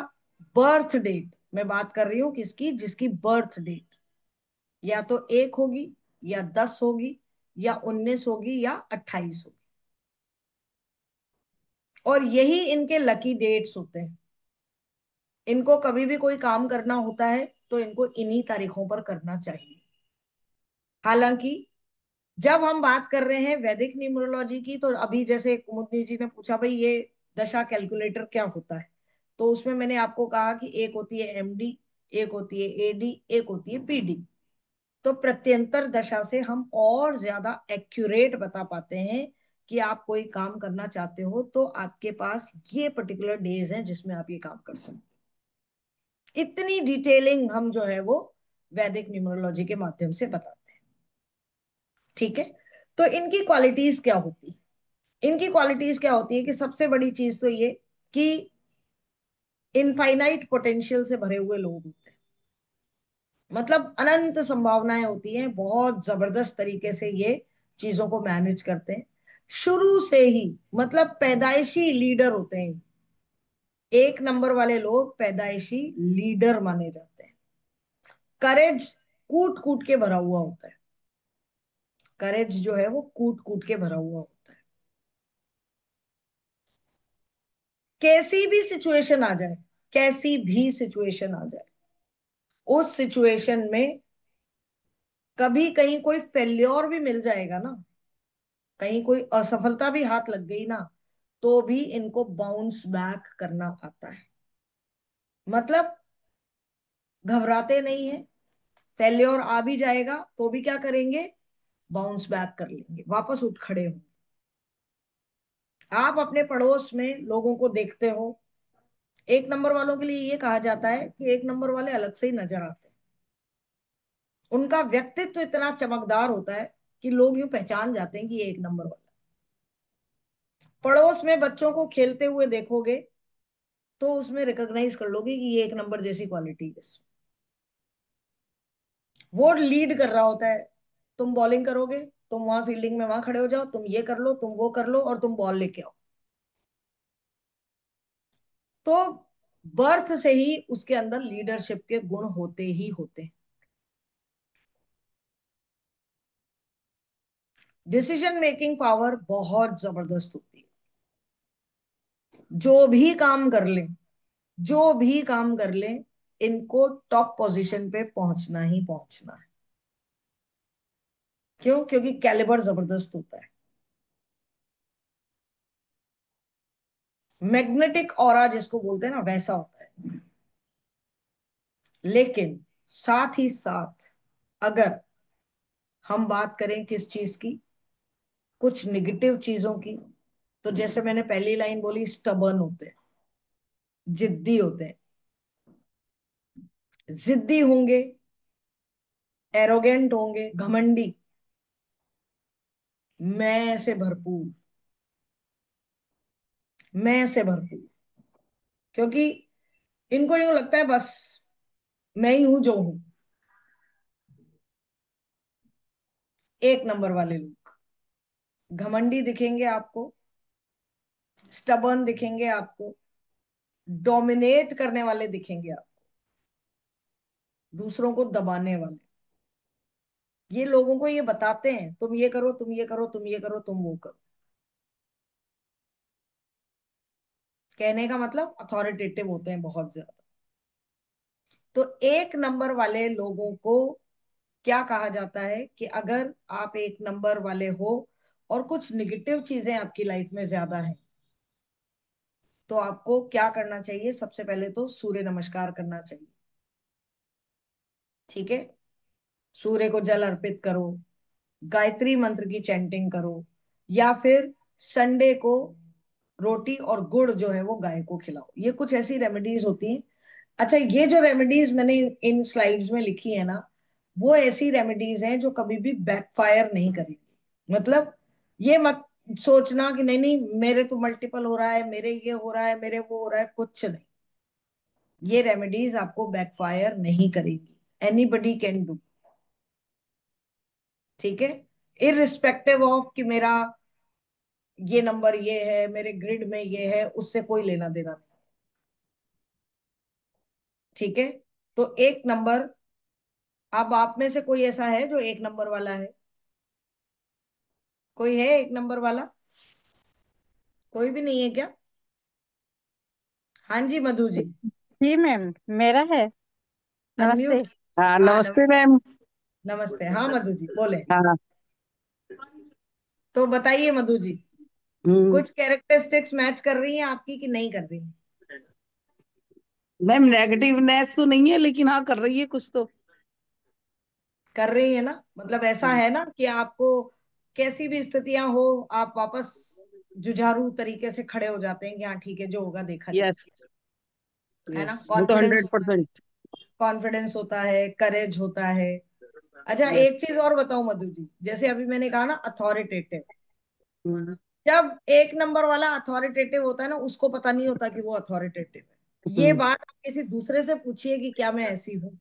बर्थ डेट, मैं बात कर रही हूं किसकी, जिसकी बर्थ डेट या तो 1 होगी, या 10 होगी, या 19 होगी, या 28 होगी। और यही इनके लकी डेट्स होते हैं। इनको कभी भी कोई काम करना होता है तो इनको इन्हीं तारीखों पर करना चाहिए। हालांकि जब हम बात कर रहे हैं वैदिक न्यूमरोलॉजी की, तो अभी जैसे कुमुदनी जी ने पूछा भाई ये दशा कैलकुलेटर क्या होता है, तो उसमें मैंने आपको कहा कि एक होती है एमडी, एक होती है एडी, एक होती है पीडी। तो प्रत्यंतर दशा से हम और ज्यादा एक्यूरेट बता पाते हैं कि आप कोई काम करना चाहते हो तो आपके पास ये पर्टिकुलर डेज हैं जिसमें आप ये काम कर सकते हो। इतनी डिटेलिंग हम जो है वो वैदिक न्यूमरोलॉजी के माध्यम से बताते हैं। ठीक है, तो इनकी क्वालिटीज क्या होती है? इनकी क्वालिटीज क्या होती है कि सबसे बड़ी चीज तो ये कि इनफाइनाइट पोटेंशियल से भरे हुए लोग होते हैं। मतलब अनंत संभावनाएं होती हैं, बहुत जबरदस्त तरीके से ये चीजों को मैनेज करते हैं शुरू से ही। मतलब पैदाइशी लीडर होते हैं। एक नंबर वाले लोग पैदाइशी लीडर माने जाते हैं। करेज कूट कूट के भरा हुआ होता है। करेज जो है वो कूट कूट के भरा हुआ होता है। कैसी भी सिचुएशन आ जाए, कैसी भी सिचुएशन आ जाए, उस सिचुएशन में कभी कहीं कोई फेल्योर भी मिल जाएगा ना, कहीं कोई असफलता भी हाथ लग गई ना, तो भी इनको बाउंस बैक करना आता है। मतलब घबराते नहीं है, फेल्योर आ भी जाएगा तो भी क्या करेंगे, बाउंस बैक कर लेंगे, वापस उठ खड़े होंगे। आप अपने पड़ोस में लोगों को देखते हो, एक नंबर वालों के लिए ये कहा जाता है कि एक नंबर वाले अलग से ही नजर आते हैं। उनका व्यक्तित्व इतना चमकदार होता है कि लोग यूं पहचान जाते हैं कि ये एक नंबर वाला। पड़ोस में बच्चों को खेलते हुए देखोगे तो उसमें रिकॉग्नाइज कर लोगे कि ये एक नंबर जैसी क्वालिटी है इसमें। वो लीड कर रहा होता है, तुम बॉलिंग करोगे, तुम वहां फील्डिंग में वहां खड़े हो जाओ, तुम ये कर लो, तुम वो कर लो, और तुम बॉल लेके आओ। तो बर्थ से ही उसके अंदर लीडरशिप के गुण होते ही होते हैं। डिसीजन मेकिंग पावर बहुत जबरदस्त होती है। जो भी काम कर ले, जो भी काम कर ले, इनको टॉप पोजीशन पे पहुंचना ही पहुंचना है। क्यों? क्योंकि कैलिबर जबरदस्त होता है। मैग्नेटिक ऑरा जिसको बोलते हैं ना, वैसा होता है। लेकिन साथ ही साथ अगर हम बात करें किस चीज की, कुछ निगेटिव चीजों की, तो जैसे मैंने पहली लाइन बोली, स्टबर्न होते हैं, जिद्दी होते हैं। जिद्दी होंगे, एरोगेंट होंगे, घमंडी, मैं से भरपूर, मैं से भरपूर। क्योंकि इनको यूं लगता है बस मैं ही हूं जो हूं। एक नंबर वाले लोग घमंडी दिखेंगे आपको, स्टबर्न दिखेंगे आपको, डोमिनेट करने वाले दिखेंगे आपको, दूसरों को दबाने वाले। ये लोगों को ये बताते हैं तुम ये करो, तुम ये करो, तुम ये करो, तुम वो करो। कहने का मतलब अथॉरिटेटिव होते हैं बहुत ज्यादा। तो एक नंबर वाले लोगों को क्या कहा जाता है कि अगर आप एक नंबर वाले हो और कुछ निगेटिव चीजें आपकी लाइफ में ज्यादा है, तो आपको क्या करना चाहिए? सबसे पहले तो सूर्य नमस्कार करना चाहिए। ठीक है, सूर्य को जल अर्पित करो, गायत्री मंत्र की चैंटिंग करो, या फिर संडे को रोटी और गुड़ जो है वो गाय को खिलाओ। ये कुछ ऐसी रेमेडीज होती हैं। अच्छा, ये जो रेमेडीज मैंने इन स्लाइड्स में लिखी है ना, वो ऐसी रेमेडीज हैं जो कभी भी बैकफायर नहीं करेगी। मतलब ये मत सोचना कि नहीं नहीं मेरे तो मल्टीपल हो रहा है, मेरे ये हो रहा है, मेरे वो हो रहा है, कुछ नहीं। ये रेमेडीज आपको बैकफायर नहीं करेगी। Anybody can do. ठीक है, इररिस्पेक्टिव ऑफ कि मेरा ये नंबर ये है, मेरे ग्रिड में ये है, उससे कोई लेना देना नहीं। ठीक है, तो एक नंबर, अब आप में से कोई ऐसा है जो एक नंबर वाला है? कोई है एक नंबर वाला? कोई भी नहीं है क्या? हाँ जी मधु जी। जी मैम, मेरा है। नमस्ते। अनम्यूट। हाँ हाँ नमस्ते नमस्ते। मैम। नमस्ते, हाँ मधु जी बोले। हाँ। तो बताइए मधु जी, हम्म। कुछ कैरेक्टरिस्टिक्स मैच कर रही हैं आपकी कि नहीं कर रही हैं? मैम नेगेटिवनेस तो नहीं है, लेकिन हाँ कर रही है कुछ तो। कर रही है ना, मतलब ऐसा है ना कि आपको कैसी भी स्थितियां हो, आप वापस जुझारू तरीके से खड़े हो जाते हैं कि हाँ ठीक है, जो होगा देखा यस जाएगा। है ना, यस, वो तो कॉन्फिडेंस हंड्रेड होता है। परसेंट कॉन्फिडेंस होता है, करेज होता है। अच्छा, यस। एक चीज और बताऊं मधु जी, जैसे अभी मैंने कहा ना अथॉरिटेटिव, जब एक नंबर वाला अथॉरिटेटिव होता है ना, उसको पता नहीं होता कि वो अथॉरिटेटिव है। ये बात आप किसी दूसरे से पूछिए कि क्या मैं ऐसी हूँ।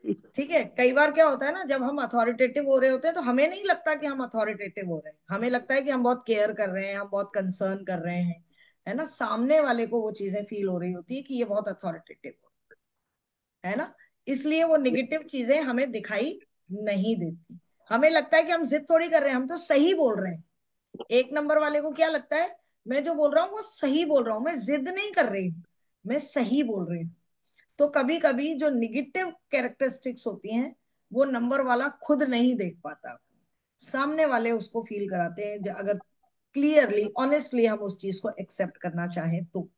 ठीक है, कई बार क्या होता है ना, जब हम अथॉरिटेटिव हो रहे होते हैं तो हमें नहीं लगता कि हम अथॉरिटेटिव हो रहे हैं, हमें लगता है कि हम बहुत केयर कर रहे हैं, हम बहुत कंसर्न कर रहे हैं। है ना, सामने वाले को वो चीजें फील हो रही होती है कि ये बहुत अथॉरिटेटिव है ना, इसलिए वो निगेटिव चीजें हमें दिखाई नहीं देती। हमें लगता है कि हम जिद थोड़ी कर रहे हैं, हम तो सही बोल रहे हैं। एक नंबर वाले को क्या लगता है, मैं जो बोल रहा हूँ वो सही बोल रहा हूँ, मैं जिद नहीं कर रही हूँ, मैं सही बोल रही हूँ। तो कभी कभी जो निगेटिव कैरेक्टरिस्टिक्स होती हैं, वो नंबर वाला खुद नहीं देख पाता, सामने वाले उसको फील कराते हैं, अगर क्लियरली ऑनेस्टली हम उस चीज को एक्सेप्ट करना चाहें तो।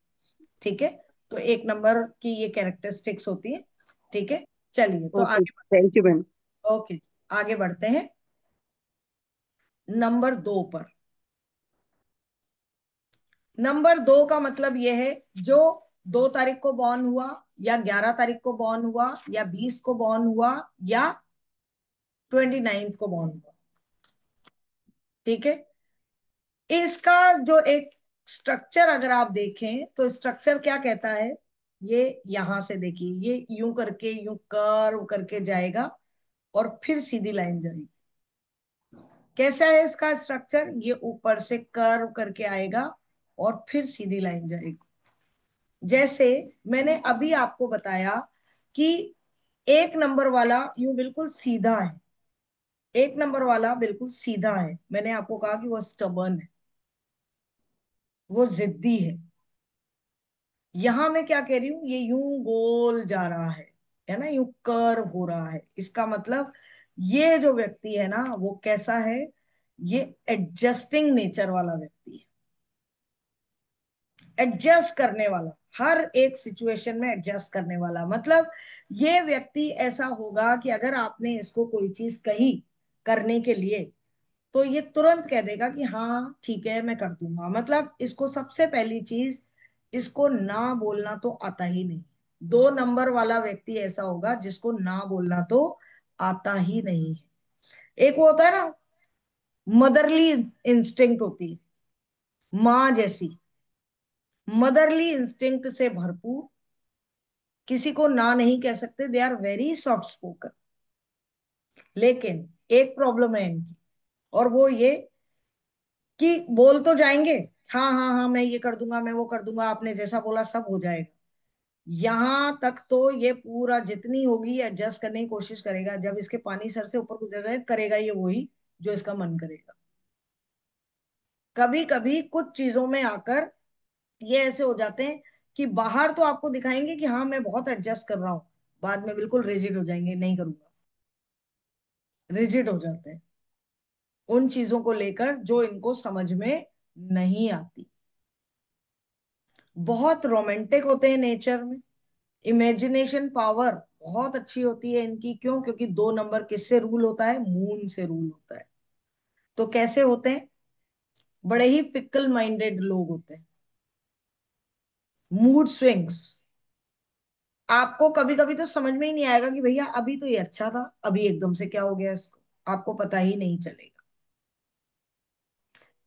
ठीक है, तो एक नंबर की ये कैरेक्टरिस्टिक्स होती है। ठीक है, चलिए तो ओके, आगे थैंक यू मैम। ओके, आगे बढ़ते हैं नंबर 2 पर। नंबर 2 का मतलब यह है जो 2 तारीख को बॉर्न हुआ, या 11 तारीख को बॉर्न हुआ, या 20 को बॉर्न हुआ, या 29 को बॉर्न हुआ। ठीक है, इसका जो एक स्ट्रक्चर अगर आप देखें तो स्ट्रक्चर क्या कहता है, ये यहां से देखिए, ये यूं करके यूं कर्व करके जाएगा और फिर सीधी लाइन जाएगी। कैसा है इसका स्ट्रक्चर, ये यूपर से कर्व करके आएगा और फिर सीधी लाइन जाएगी। जैसे मैंने अभी आपको बताया कि एक नंबर वाला यूं बिल्कुल सीधा है, एक नंबर वाला बिल्कुल सीधा है, मैंने आपको कहा कि वो स्टबर्न है, वो जिद्दी है। यहां मैं क्या कह रही हूं, ये यूं गोल जा रहा है ना, यूं कर्व हो रहा है। इसका मतलब ये जो व्यक्ति है ना, वो कैसा है, ये एडजस्टिंग नेचर वाला व्यक्ति है, एडजस्ट करने वाला, हर एक सिचुएशन में एडजस्ट करने वाला। मतलब ये व्यक्ति ऐसा होगा कि अगर आपने इसको कोई चीज कही करने के लिए, तो ये तुरंत कह देगा कि हाँ ठीक है मैं कर दूंगा। मतलब इसको सबसे पहली चीज, इसको ना बोलना तो आता ही नहीं। 2 नंबर वाला व्यक्ति ऐसा होगा जिसको ना बोलना तो आता ही नहीं है। एक वो होता है ना, मदरली इंस्टिंक्ट होती है, माँ जैसी मदरली इंस्टिंक्ट से भरपूर, किसी को ना नहीं कह सकते, they are very soft spoken. लेकिन एक प्रॉब्लम है इनकी, और वो ये कि बोल तो जाएंगे, हाँ हाँ हाँ मैं ये कर दूंगा, मैं वो कर दूंगा, आपने जैसा बोला सब हो जाएगा, यहां तक तो ये पूरा जितनी होगी एडजस्ट करने की कोशिश करेगा। जब इसके पानी सर से ऊपर गुजर जाए, करेगा ये वही जो इसका मन करेगा। कभी कभी कुछ चीजों में आकर ये ऐसे हो जाते हैं कि बाहर तो आपको दिखाएंगे कि हाँ मैं बहुत एडजस्ट कर रहा हूँ, बाद में बिल्कुल रिजिड हो जाएंगे, नहीं करूंगा, रिजिड हो जाते हैं उन चीजों को लेकर जो इनको समझ में नहीं आती। बहुत रोमांटिक होते हैं नेचर में, इमेजिनेशन पावर बहुत अच्छी होती है इनकी। क्यों? क्योंकि 2 नंबर किससे रूल होता है, मून से रूल होता है। तो कैसे होते हैं, बड़े ही फिकल माइंडेड लोग होते हैं, मूड स्विंग्स। आपको कभी कभी तो समझ में ही नहीं आएगा कि भैया अभी तो ये अच्छा था, अभी एकदम से क्या हो गया इसको, आपको पता ही नहीं चलेगा।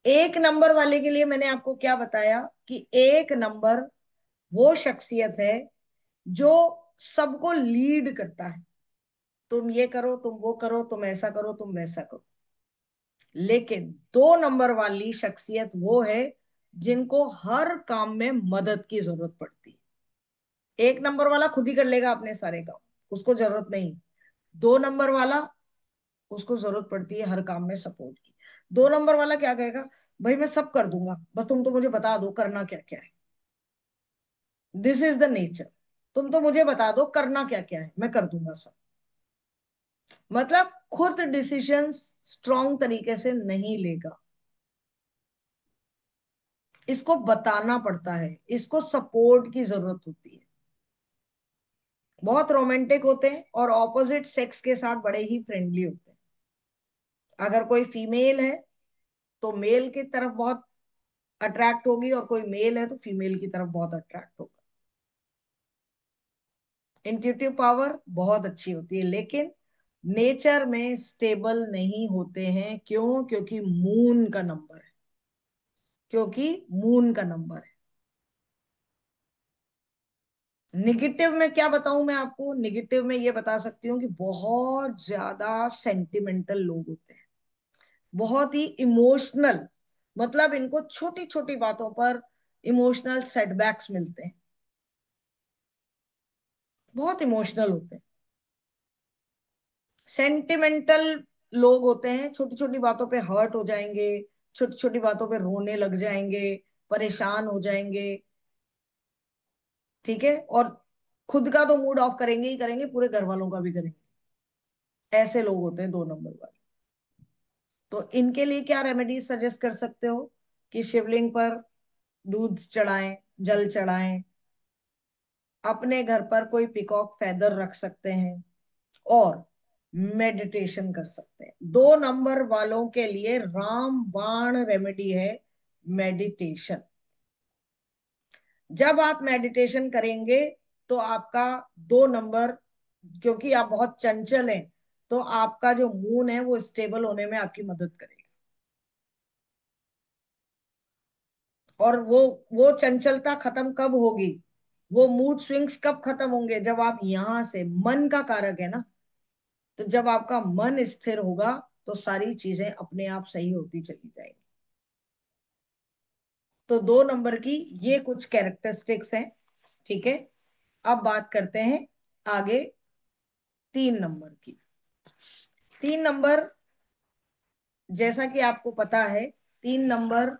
एक नंबर वाले के लिए मैंने आपको क्या बताया कि एक नंबर वो शख्सियत है जो सबको लीड करता है, तुम ये करो, तुम वो करो, तुम ऐसा करो, तुम वैसा करो। लेकिन 2 नंबर वाली शख्सियत वो है जिनको हर काम में मदद की जरूरत पड़ती है। एक नंबर वाला खुद ही कर लेगा अपने सारे काम, उसको जरूरत नहीं। 2 नंबर वाला, उसको जरूरत पड़ती है हर काम में सपोर्ट की। 2 नंबर वाला क्या कहेगा, भाई मैं सब कर दूंगा, बस तुम तो मुझे बता दो करना क्या क्या है। दिस इज द नेचर, तुम तो मुझे बता दो करना क्या क्या है, मैं कर दूंगा सब। मतलब खुद डिसीजंस स्ट्रॉन्ग तरीके से नहीं लेगा, इसको बताना पड़ता है, इसको सपोर्ट की जरूरत होती है। बहुत रोमांटिक होते हैं और ऑपोजिट सेक्स के साथ बड़े ही फ्रेंडली होते हैं। अगर कोई फीमेल है तो मेल की तरफ बहुत अट्रैक्ट होगी, और कोई मेल है तो फीमेल की तरफ बहुत अट्रैक्ट होगा। इंट्यूटिव पावर बहुत अच्छी होती है, लेकिन नेचर में स्टेबल नहीं होते हैं। क्यों? क्योंकि मून का नंबर है, क्योंकि मून का नंबर है। निगेटिव में क्या बताऊं मैं आपको? निगेटिव में ये बता सकती हूँ कि बहुत ज्यादा सेंटिमेंटल लोग होते हैं, बहुत ही इमोशनल। मतलब इनको छोटी छोटी बातों पर इमोशनल सेटबैक्स मिलते हैं, बहुत इमोशनल होते हैं, सेंटिमेंटल लोग होते हैं। छोटी छोटी बातों पे हर्ट हो जाएंगे, छोटी छोटी बातों पे रोने लग जाएंगे, परेशान हो जाएंगे। ठीक है? और खुद का तो मूड ऑफ करेंगे ही करेंगे, पूरे घर वालों का भी करेंगे। ऐसे लोग होते हैं 2 नंबर वाले। तो इनके लिए क्या रेमेडीज सजेस्ट कर सकते हो? कि शिवलिंग पर दूध चढ़ाएं, जल चढ़ाएं, अपने घर पर कोई पिकॉक फेदर रख सकते हैं, और मेडिटेशन कर सकते हैं। 2 नंबर वालों के लिए राम बाण रेमेडी है मेडिटेशन। जब आप मेडिटेशन करेंगे तो आपका 2 नंबर, क्योंकि आप बहुत चंचल हैं, तो आपका जो मून है वो स्टेबल होने में आपकी मदद करेगा। और वो चंचलता खत्म कब होगी, वो मूड स्विंग्स कब खत्म होंगे? जब आप यहां से, मन का कारक है ना, तो जब आपका मन स्थिर होगा तो सारी चीजें अपने आप सही होती चली जाएंगी। तो 2 नंबर की ये कुछ कैरेक्टरिस्टिक्स हैं। ठीक है? अब बात करते हैं आगे 3 नंबर की। 3 नंबर, जैसा कि आपको पता है, 3 नंबर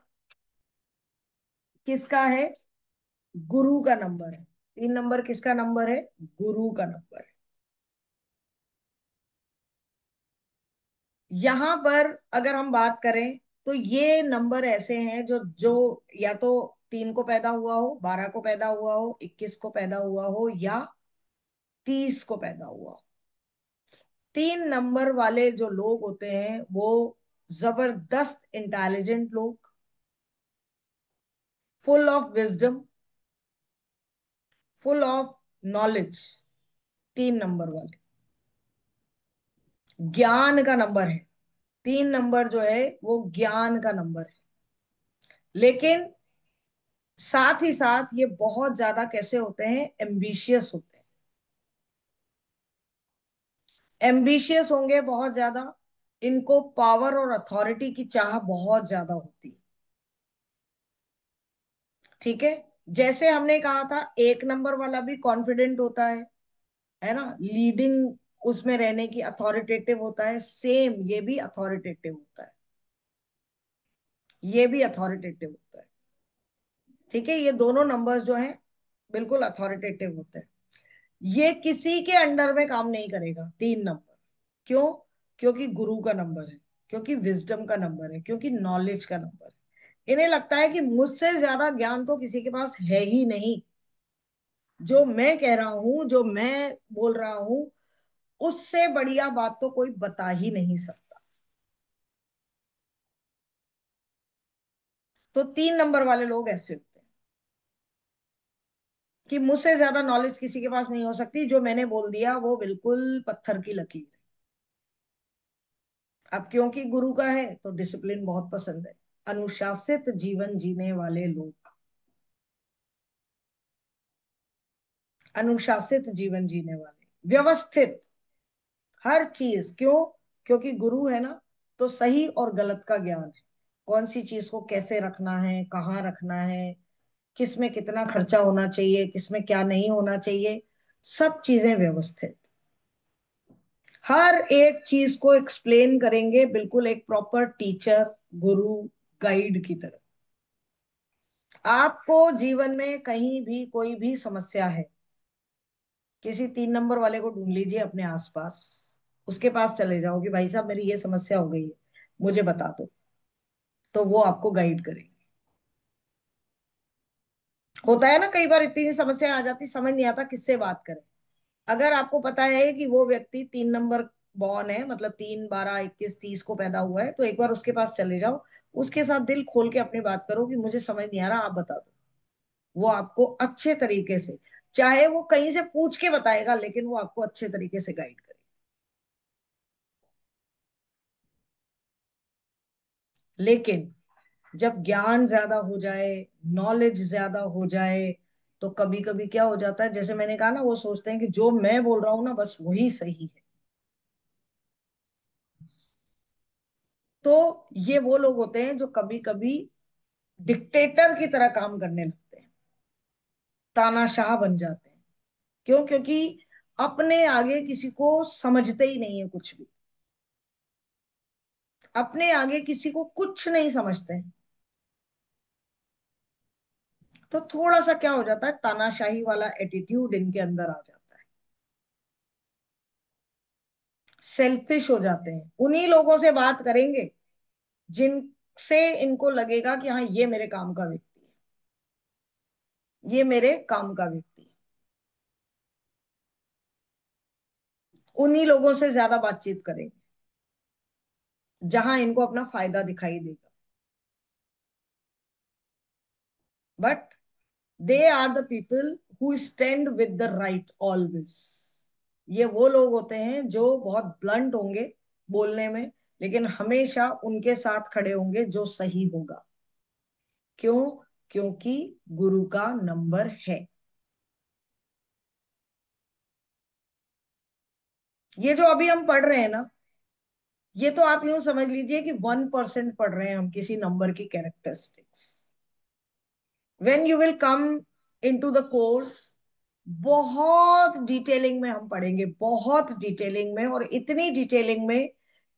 किसका है? गुरु का नंबर है। 3 नंबर किसका नंबर है? गुरु का नंबर है। यहां पर अगर हम बात करें तो ये नंबर ऐसे हैं जो जो या तो 3 को पैदा हुआ हो, 12 को पैदा हुआ हो, 21 को पैदा हुआ हो, या 30 को पैदा हुआ हो। 3 नंबर वाले जो लोग होते हैं वो जबरदस्त इंटेलिजेंट लोग, full of wisdom, full of knowledge. 3 number वाले ज्ञान का नंबर है। 3 नंबर जो है वो ज्ञान का नंबर है। लेकिन साथ ही साथ ये बहुत ज्यादा कैसे होते हैं? एम्बिशियस होते हैं। एम्बिशियस होंगे बहुत ज्यादा, इनको पावर और अथॉरिटी की चाह बहुत ज्यादा होती है। ठीक है? जैसे हमने कहा था 1 नंबर वाला भी कॉन्फिडेंट होता है ना, लीडिंग उसमें रहने की, अथॉरिटेटिव होता है। सेम ये भी अथॉरिटेटिव होता है, ये भी अथॉरिटेटिव होता है। ठीक है? ये दोनों नंबर्स जो हैं बिल्कुल अथॉरिटेटिव होते हैं। ये किसी के अंडर में काम नहीं करेगा 3 नंबर। क्यों? क्योंकि गुरु का नंबर है, क्योंकि विजडम का नंबर है, क्योंकि नॉलेज का नंबर है। इन्हें लगता है कि मुझसे ज्यादा ज्ञान तो किसी के पास है ही नहीं। जो मैं कह रहा हूं, जो मैं बोल रहा हूं, उससे बढ़िया बात तो कोई बता ही नहीं सकता। तो 3 नंबर वाले लोग ऐसे होते हैं कि मुझसे ज्यादा नॉलेज किसी के पास नहीं हो सकती, जो मैंने बोल दिया वो बिल्कुल पत्थर की लकीर है। अब क्योंकि गुरु का है तो डिसिप्लिन बहुत पसंद है। अनुशासित जीवन जीने वाले लोग, अनुशासित जीवन जीने वाले, व्यवस्थित हर चीज। क्यों? क्योंकि गुरु है ना, तो सही और गलत का ज्ञान है। कौन सी चीज को कैसे रखना है, कहाँ रखना है, किस में कितना खर्चा होना चाहिए, किस में क्या नहीं होना चाहिए, सब चीजें व्यवस्थित। हर एक चीज को एक्सप्लेन करेंगे, बिल्कुल एक प्रॉपर टीचर, गुरु, गाइड की तरह। आपको जीवन में कहीं भी कोई भी समस्या है, किसी 3 नंबर वाले को ढूंढ लीजिए अपने आसपास, उसके पास चले जाओ कि भाई साहब मेरी ये समस्या हो गई है, मुझे बता दो। तो वो आपको गाइड करेंगे। होता है ना, कई बार इतनी समस्या आ जाती, समझ नहीं आता किससे बात करें। अगर आपको पता है कि वो व्यक्ति 3 नंबर बॉर्न है, मतलब 3, 12, 21, 30 को पैदा हुआ है, तो एक बार उसके पास चले जाओ, उसके साथ दिल खोल के अपनी बात करो कि मुझे समझ नहीं आ रहा, आप बता दो। वो आपको अच्छे तरीके से, चाहे वो कहीं से पूछ के बताएगा, लेकिन वो आपको अच्छे तरीके से गाइड करेगा। लेकिन जब ज्ञान ज्यादा हो जाए, नॉलेज ज्यादा हो जाए, तो कभी कभी क्या हो जाता है, जैसे मैंने कहा ना, वो सोचते हैं कि जो मैं बोल रहा हूं ना बस वही सही है। तो ये वो लोग होते हैं जो कभी कभी डिक्टेटर की तरह काम करने लगते हैं, तानाशाह बन जाते हैं। क्यों? क्योंकि अपने आगे किसी को समझते ही नहीं है कुछ भी, अपने आगे किसी को कुछ नहीं समझते हैं। तो थोड़ा सा क्या हो जाता है, तानाशाही वाला एटीट्यूड इनके अंदर आ जाता है, सेल्फिश हो जाते हैं, उन्हीं लोगों से बात करेंगे जिनसे इनको लगेगा कि हाँ ये मेरे काम का व्यक्ति है, ये मेरे काम का व्यक्ति है, उन्हीं लोगों से ज्यादा बातचीत करेंगे जहां इनको अपना फायदा दिखाई देगा। But they are the people who stand with the right always. ये वो लोग होते हैं जो बहुत ब्लंट होंगे बोलने में, लेकिन हमेशा उनके साथ खड़े होंगे जो सही होगा। क्यों? क्योंकि गुरु का नंबर है। ये जो अभी हम पढ़ रहे हैं ना, ये तो आप यूं समझ लीजिए कि 1% पढ़ रहे हैं हम किसी नंबर की characteristics. When you will come into the course, बहुत डिटेलिंग में हम पढ़ेंगे, बहुत डिटेलिंग में, और इतनी डिटेलिंग में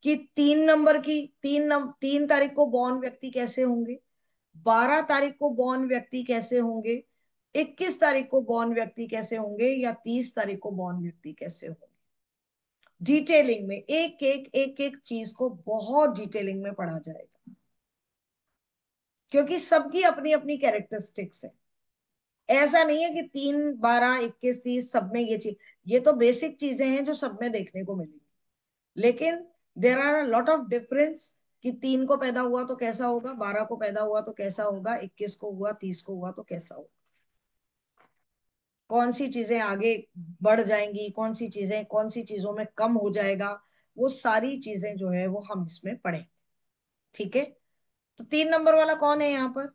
कि 3 नंबर की 3 तारीख को बॉर्न व्यक्ति कैसे होंगे, 12 तारीख को बॉर्न व्यक्ति कैसे होंगे, 21 तारीख को बॉर्न व्यक्ति कैसे होंगे, या 30 तारीख को बॉर्न व्यक्ति कैसे होंगे। डिटेलिंग में एक एक चीज को बहुत डिटेलिंग में पढ़ा जाएगा, क्योंकि सबकी अपनी अपनी कैरेक्टरिस्टिक्स है। ऐसा नहीं है कि 3, 12, 21, 30 सब में ये चीज, ये तो बेसिक चीजें हैं जो सब में देखने को मिलेंगी। लेकिन there are a lot of difference कि 3 को पैदा हुआ तो कैसा होगा, 12 को पैदा हुआ तो कैसा होगा, 21 को हुआ, 30 को हुआ तो कैसा होगा, कौन सी चीजें आगे बढ़ जाएंगी, कौन सी चीजों में कम हो जाएगा, वो सारी चीजें जो है वो हम इसमें पढ़ेंगे। ठीक है? तो 3 नंबर वाला कौन है यहाँ पर?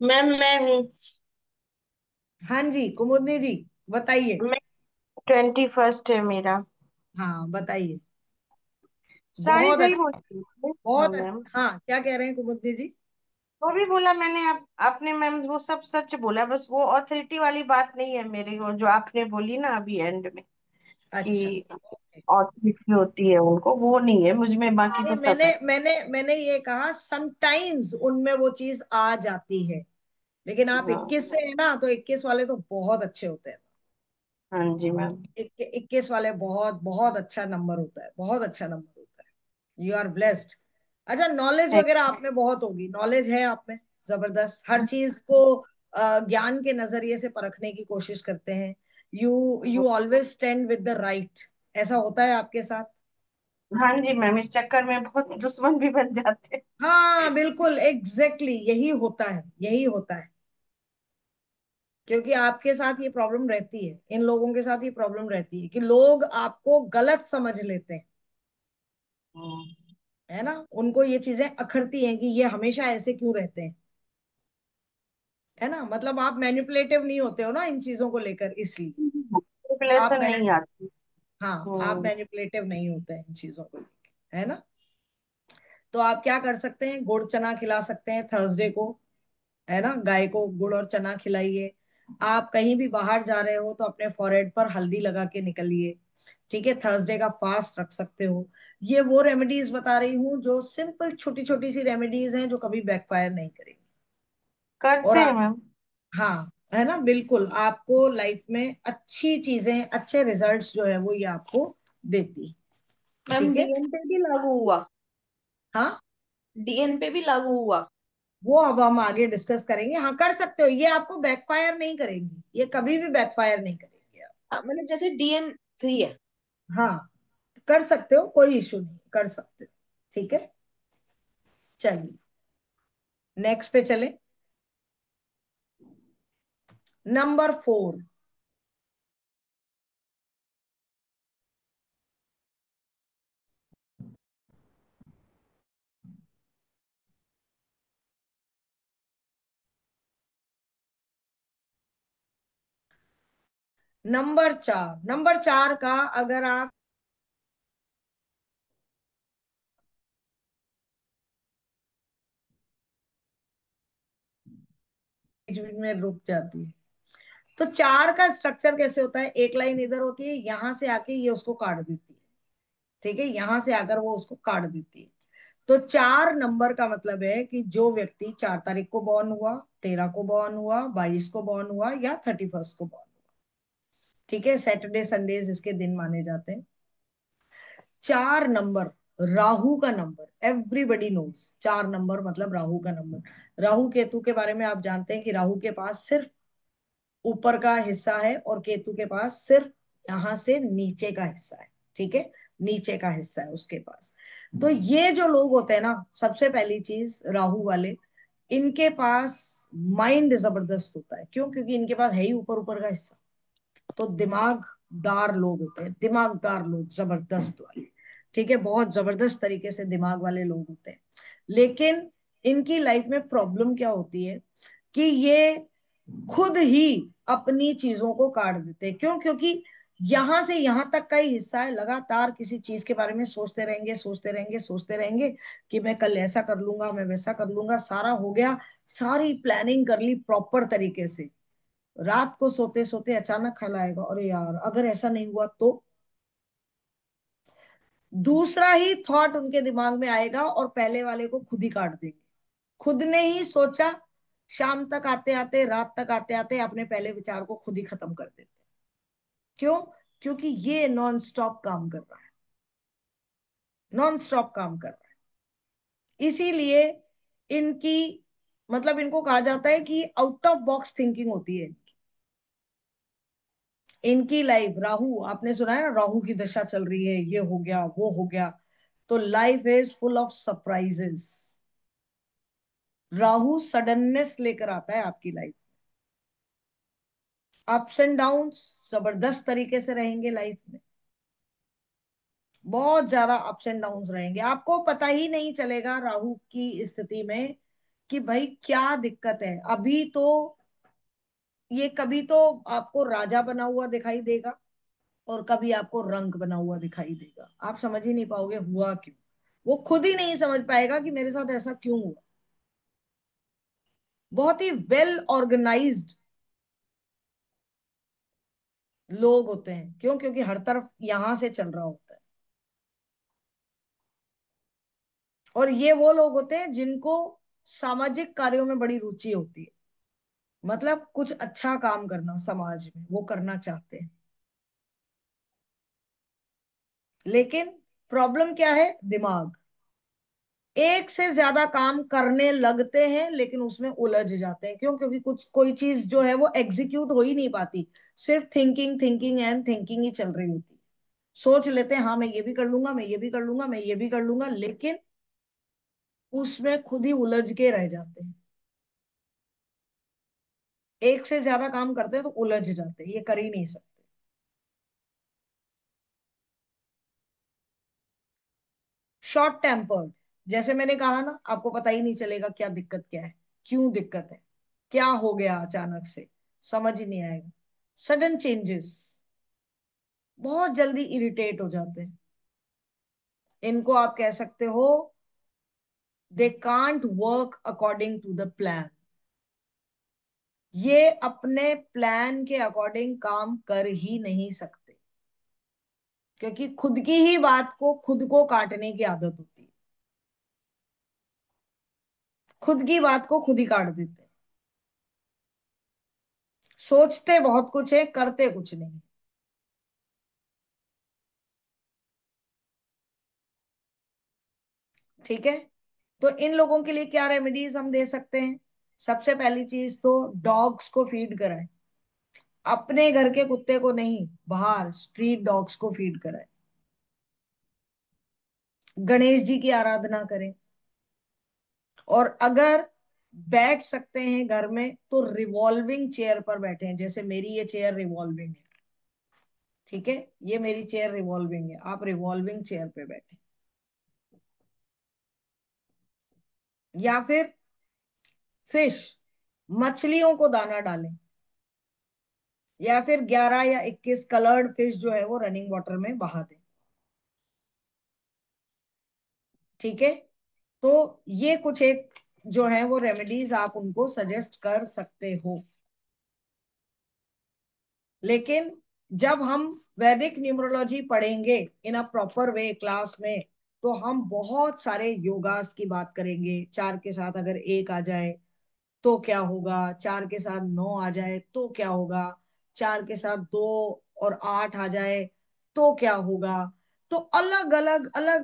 मैं हूँ। हाँ जी, कुमुदनी जी, बताइए। मैं 21 है मेरा। हाँ बताइए। सारी बहुत सही अच्छा, बोलती है। हाँ बहुत मैम। अच्छा। हाँ, क्या कह रहे हैं कुमुदनी जी? वो भी बोला मैंने, आपने मैम वो सब सच बोला, बस वो ऑथोरिटी वाली बात नहीं है मेरी, वो जो आपने बोली ना अभी एंड में अच्छा, कि ओके। ऑथोरिटी होती है उनको, वो नहीं है मुझ में, बाकी नहीं, तो सब है। मैंने ये कहा समटाइम्स उनमें वो चीज आ जाती है, लेकिन आप हाँ। 21 से है ना, तो 21 वाले तो बहुत अच्छे होते हैं। हाँ जी मैम। 21 वाले बहुत बहुत अच्छा नंबर होता है, बहुत अच्छा नंबर होता है। You are blessed. अच्छा, नॉलेज थैंक वगैरह आप में बहुत होगी, नॉलेज है आप में जबरदस्त, हर चीज को ज्ञान के नजरिए से परखने की कोशिश करते हैं। You you. You always stand with the right. ऐसा होता है आपके साथ? हाँ जी मैम, इस चक्कर में बहुत दुश्मन भी बन जाते हैं। हाँ बिल्कुल, एग्जैक्टली यही होता है, यही होता है। क्योंकि आपके साथ ये प्रॉब्लम रहती है, इन लोगों के साथ ये प्रॉब्लम रहती है कि लोग आपको गलत समझ लेते हैं, है ना, उनको ये चीजें अखरती हैं कि ये हमेशा ऐसे क्यों रहते हैं, है ना, मतलब आप मैनिपुलेटिव नहीं होते हो ना इन चीजों को लेकर, इसलिए आप कैलकुलेशन मैंने, नहीं आती। हाँ, आप हम्म। मैनिपुलेटिव नहीं होते हैं इन चीजों को लेकर, है ना। तो आप क्या कर सकते हैं, गुड़ चना खिला सकते हैं थर्सडे को, है ना, गाय को गुड़ और चना खिलाइए। आप कहीं भी बाहर जा रहे हो तो अपने फॉरहेड पर हल्दी लगा के निकलिए। ठीक है, थर्सडे का फास्ट रख सकते हो। ये वो रेमेडीज बता रही हूँ जो सिंपल छोटी छोटी सी रेमेडीज हैं जो कभी बैकफायर नहीं करेंगी। और करते हैं आप, मैम। हाँ, है ना, बिल्कुल आपको लाइफ में अच्छी चीजें, अच्छे रिजल्ट्स जो है वो ये आपको देती। मैम ठीक है। डीएन पे भी लागू हुआ? हाँ, डीएन पे भी लागू हुआ? वो अब हम आगे डिस्कस करेंगे। हाँ कर सकते हो, ये आपको बैकफायर नहीं करेंगी, ये कभी भी बैकफायर नहीं करेंगे आप। मतलब जैसे DM3 है। हाँ कर सकते हो, कोई इशू नहीं, कर सकते हो। ठीक है, चलिए नेक्स्ट पे चले। नंबर 4। नंबर 4 का अगर आप बीच बीच में रुक जाती है। तो 4 का स्ट्रक्चर कैसे होता है, एक लाइन इधर होती है, यहां से आके ये उसको काट देती है। ठीक है, यहां से आकर वो उसको काट देती है। तो 4 नंबर का मतलब है कि जो व्यक्ति 4 तारीख को बॉर्न हुआ, 13 को बॉर्न हुआ, 22 को बॉर्न हुआ या 31 को बॉर्न हुआ। ठीक है, सैटरडे संडेज इसके दिन माने जाते हैं। 4 नंबर राहु का नंबर, एवरीबडी नोज 4 नंबर मतलब राहु का नंबर। राहु केतु के बारे में आप जानते हैं कि राहु के पास सिर्फ ऊपर का हिस्सा है और केतु के पास सिर्फ यहां से नीचे का हिस्सा है। ठीक है, नीचे का हिस्सा है उसके पास। तो ये जो लोग होते हैं ना, सबसे पहली चीज राहु वाले, इनके पास माइंड जबरदस्त होता है। क्यों? क्योंकि इनके पास है ही ऊपर ऊपर का हिस्सा। तो दिमागदार लोग होते हैं, दिमागदार लोग जबरदस्त वाले। ठीक है, बहुत जबरदस्त तरीके से दिमाग वाले लोग होते हैं। लेकिन इनकी लाइफ में प्रॉब्लम क्या होती है कि ये खुद ही अपनी चीजों को काट देते हैं। क्यों? क्योंकि यहां से यहां तक का ही हिस्सा है, लगातार किसी चीज के बारे में सोचते रहेंगे, सोचते रहेंगे, सोचते रहेंगे कि मैं कल ऐसा कर लूंगा, मैं वैसा कर लूंगा। सारा हो गया, सारी प्लानिंग कर ली प्रॉपर तरीके से। रात को सोते सोते अचानक ख्याल आएगा, अरे यार अगर ऐसा नहीं हुआ तो। दूसरा ही थॉट उनके दिमाग में आएगा और पहले वाले को खुद ही काट देंगे। खुद ने ही सोचा, शाम तक आते आते, रात तक आते आते अपने पहले विचार को खुद ही खत्म कर देते। क्यों? क्योंकि ये नॉन स्टॉप काम कर रहा है, नॉन स्टॉप काम कर रहा है। इसीलिए इनकी, मतलब इनको कहा जाता है कि आउट ऑफ बॉक्स थिंकिंग होती है इनकी। इनकी लाइफ, राहु आपने सुना है ना, राहु की दशा चल रही है, ये हो गया वो हो गया। तो life is full of surprises. Rahu suddenness लेकर आता है आपकी लाइफ। अप्स एंड डाउन्स जबरदस्त तरीके से रहेंगे लाइफ में। बहुत ज्यादा अप्स एंड डाउन्स रहेंगे, आपको पता ही नहीं चलेगा राहु की स्थिति में कि भाई क्या दिक्कत है। अभी तो ये कभी तो आपको राजा बना हुआ दिखाई देगा और कभी आपको रंक बना हुआ दिखाई देगा। आप समझ ही नहीं पाओगे हुआ क्यों। वो खुद ही नहीं समझ पाएगा कि मेरे साथ ऐसा क्यों हुआ। बहुत ही वेल ऑर्गेनाइज्ड लोग होते हैं। क्यों? क्योंकि हर तरफ यहां से चल रहा होता है। और ये वो लोग होते हैं जिनको सामाजिक कार्यों में बड़ी रुचि होती है। मतलब कुछ अच्छा काम करना समाज में वो करना चाहते हैं। लेकिन प्रॉब्लम क्या है? दिमाग। एक से ज्यादा काम करने लगते हैं लेकिन उसमें उलझ जाते हैं। क्यों? क्योंकि कुछ कोई चीज जो है वो एग्जीक्यूट हो ही नहीं पाती। सिर्फ थिंकिंग थिंकिंग एंड थिंकिंग ही चल रही होती है। सोच लेते हैं हाँ मैं ये भी कर लूंगा, मैं ये भी कर लूंगा, मैं ये भी कर लूंगा, लेकिन उसमें खुद ही उलझ के रह जाते हैं। एक से ज्यादा काम करते हैं तो उलझ जाते हैं, ये कर ही नहीं सकते। शॉर्ट टेम्पर्ड, जैसे मैंने कहा ना, आपको पता ही नहीं चलेगा क्या दिक्कत क्या है, क्यों दिक्कत है, क्या हो गया अचानक से, समझ ही नहीं आएगा। सडन चेंजेस, बहुत जल्दी इरिटेट हो जाते हैं। इनको आप कह सकते हो they can't work according to the plan. ये अपने प्लान के अकॉर्डिंग काम कर ही नहीं सकते, क्योंकि खुद की ही बात को खुद को काटने की आदत होती है। खुद की बात को खुद ही काट देते हैं। सोचते बहुत कुछ है, करते कुछ नहीं। ठीक है, तो इन लोगों के लिए क्या रेमेडीज हम दे सकते हैं? सबसे पहली चीज तो डॉग्स को फीड कराएं। अपने घर के कुत्ते को नहीं, बाहर स्ट्रीट डॉग्स को फीड कराएं। गणेश जी की आराधना करें। और अगर बैठ सकते हैं घर में तो रिवॉल्विंग चेयर पर बैठे, जैसे मेरी ये चेयर रिवॉल्विंग है, ठीक है, ये मेरी चेयर रिवॉल्विंग है, आप रिवॉल्विंग चेयर पे बैठे। या फिर फिश, मछलियों को दाना डालें। या फिर 11 या 21 कलर्ड फिश जो है वो रनिंग वाटर में बहा दें। ठीक है, तो ये कुछ एक जो है वो रेमेडीज आप उनको सजेस्ट कर सकते हो। लेकिन जब हम वैदिक न्यूमरोलॉजी पढ़ेंगे इन अ प्रॉपर वे क्लास में, तो हम बहुत सारे योगास की बात करेंगे। 4 के साथ अगर 1 आ जाए तो क्या होगा, 4 के साथ 9 आ जाए तो क्या होगा, 4 के साथ 2 और 8 आ जाए तो क्या होगा। तो अलग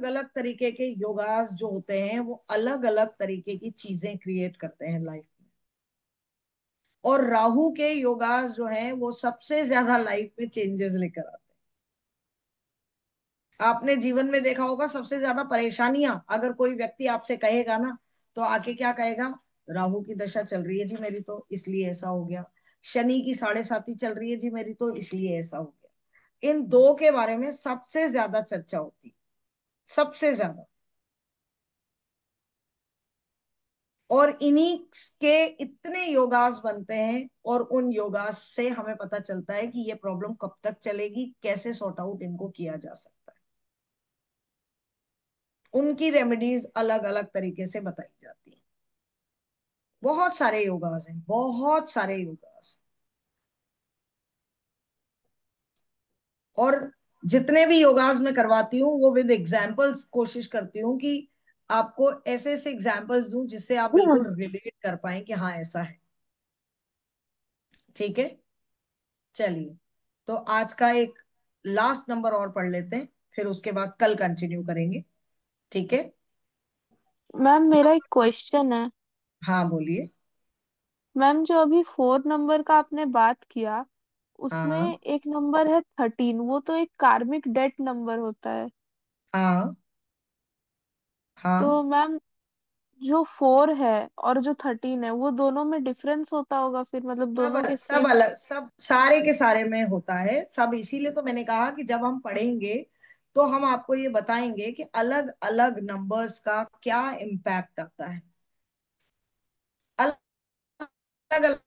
अलग तरीके के योगास जो होते हैं वो अलग अलग तरीके की चीजें क्रिएट करते हैं लाइफ में। और राहु के योगास जो हैं वो सबसे ज्यादा लाइफ में चेंजेस लेकर आते हैं। आपने जीवन में देखा होगा सबसे ज्यादा परेशानियां अगर कोई व्यक्ति आपसे कहेगा ना, तो आके क्या कहेगा? राहु की दशा चल रही है जी मेरी, तो इसलिए ऐसा हो गया। शनि की 7.5 चल रही है जी मेरी, तो इसलिए ऐसा हो गया। इन दो के बारे में सबसे ज्यादा चर्चा होती है, सबसे ज्यादा। और इन्हीं के इतने योगास बनते हैं, और उन योगास से हमें पता चलता है कि ये प्रॉब्लम कब तक चलेगी, कैसे सॉर्ट आउट इनको किया जा सकता है। उनकी रेमेडीज अलग अलग तरीके से बताई जाती है। बहुत सारे योगास हैं, बहुत सारे योगास। और जितने भी योगास मैं करवाती हूँ वो विद एग्जाम्पल्स कोशिश करती हूँ कि आपको ऐसे ऐसे एग्जाम्पल्स दूं जिससे आप बिल्कुल रिलेट कर पाए कि हाँ ऐसा है। ठीक है, चलिए, तो आज का एक लास्ट नंबर और पढ़ लेते हैं, फिर उसके बाद कल कंटिन्यू करेंगे। ठीक है। मैम मेरा एक क्वेश्चन है। हाँ बोलिए। मैम जो अभी 4 नंबर का आपने बात किया, उसमें हाँ एक नंबर है 13, वो तो एक कार्मिक डेट नंबर होता है। हाँ हाँ। तो मैम जो 4 है और जो 13 है, वो दोनों में डिफरेंस होता होगा फिर, मतलब सब दोनों के सब स्टेट। अलग, सब सारे के सारे में होता है सब। इसीलिए तो मैंने कहा कि जब हम पढ़ेंगे तो हम आपको ये बताएंगे कि अलग अलग नंबर्स का क्या इम्पैक्ट आता है। अलग अलग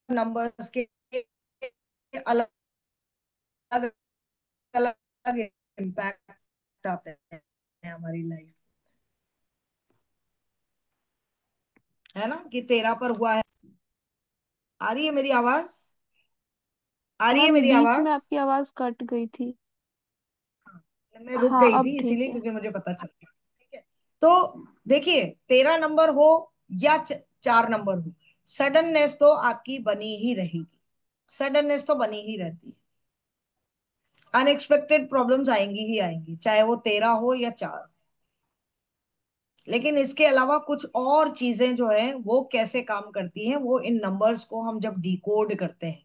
नंबर्स के अलग अलग इम्पैक्ट आते हैं हमारी लाइफ, है ना, कि 13 पर हुआ है। आ रही है मेरी आवाज? आ रही है मैम मेरी बीच में आवाज? आपकी आवाज कट गई थी। मैं रुक हाँ गई अब थी ठीक इसीलिए है। क्योंकि मुझे पता चल गया। ठीक है, तो देखिए, 13 नंबर हो या 4 नंबर हो, सडननेस तो आपकी बनी ही रहेगी। सडननेस तो बनी ही रहती है। अनएक्सपेक्टेड प्रॉब्लम्स आएंगी ही आएंगी, चाहे वो 13 हो या 4। लेकिन इसके अलावा कुछ और चीजें जो है वो कैसे काम करती हैं, वो इन नंबर्स को हम जब डिकोड करते हैं,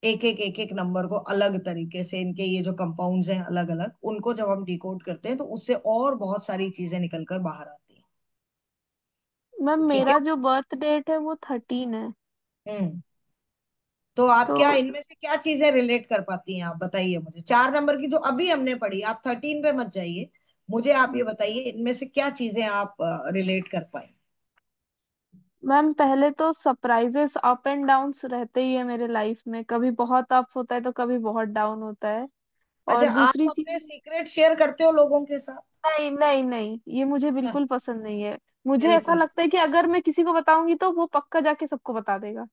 एक एक नंबर को अलग तरीके से, इनके ये जो कंपाउंड्स हैं अलग अलग, उनको जब हम डिकोड करते हैं तो उससे और बहुत सारी चीजें निकलकर बाहर आती हैं। मैम ठीक है। मेरा जो बर्थ डेट है वो 13 है। हम्म। तो आप तो क्या इनमें से क्या चीजें रिलेट कर पाती हैं? आप बताइए मुझे। 4 नंबर की जो अभी हमने पढ़ी, आप 13 पे मत जाइए, मुझे आप ये बताइए इनमें से क्या चीजें आप रिलेट कर पाए। मैम पहले तो सरप्राइजेस, अप एंड डाउन्स रहते ही है मेरे लाइफ में, कभी बहुत अप होता है तो कभी बहुत डाउन होता है। अच्छा, और आप दूसरी अपने चीज, सीक्रेट शेयर करते हो लोगों के साथ? नहीं नहीं नहीं, ये मुझे हाँ, बिल्कुल पसंद नहीं है। मुझे ऐसा बिल्कुल। लगता है कि अगर मैं किसी को बताऊंगी तो वो पक्का जाके सबको बता देगा।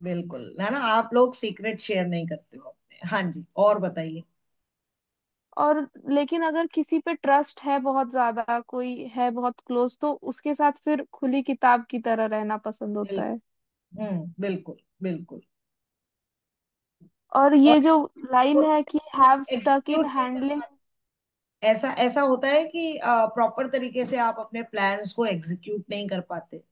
बिल्कुल है ना, आप लोग सीक्रेट शेयर नहीं करते हो अपने। हाँ जी, और बताइए। और लेकिन अगर किसी पे ट्रस्ट है बहुत ज्यादा, कोई है बहुत क्लोज, तो उसके साथ फिर खुली किताब की तरह रहना पसंद होता है। बिल्कुल। बिल्कुल बिल्कुल। और और ये जो लाइन है कि हैव स्टक इन एग्जीक्यूट नहीं कर हैंडलिंग। पाते, ऐसा ऐसा होता है कि प्रॉपर तरीके से आप अपने प्लान्स को एग्जीक्यूट नहीं कर पाते।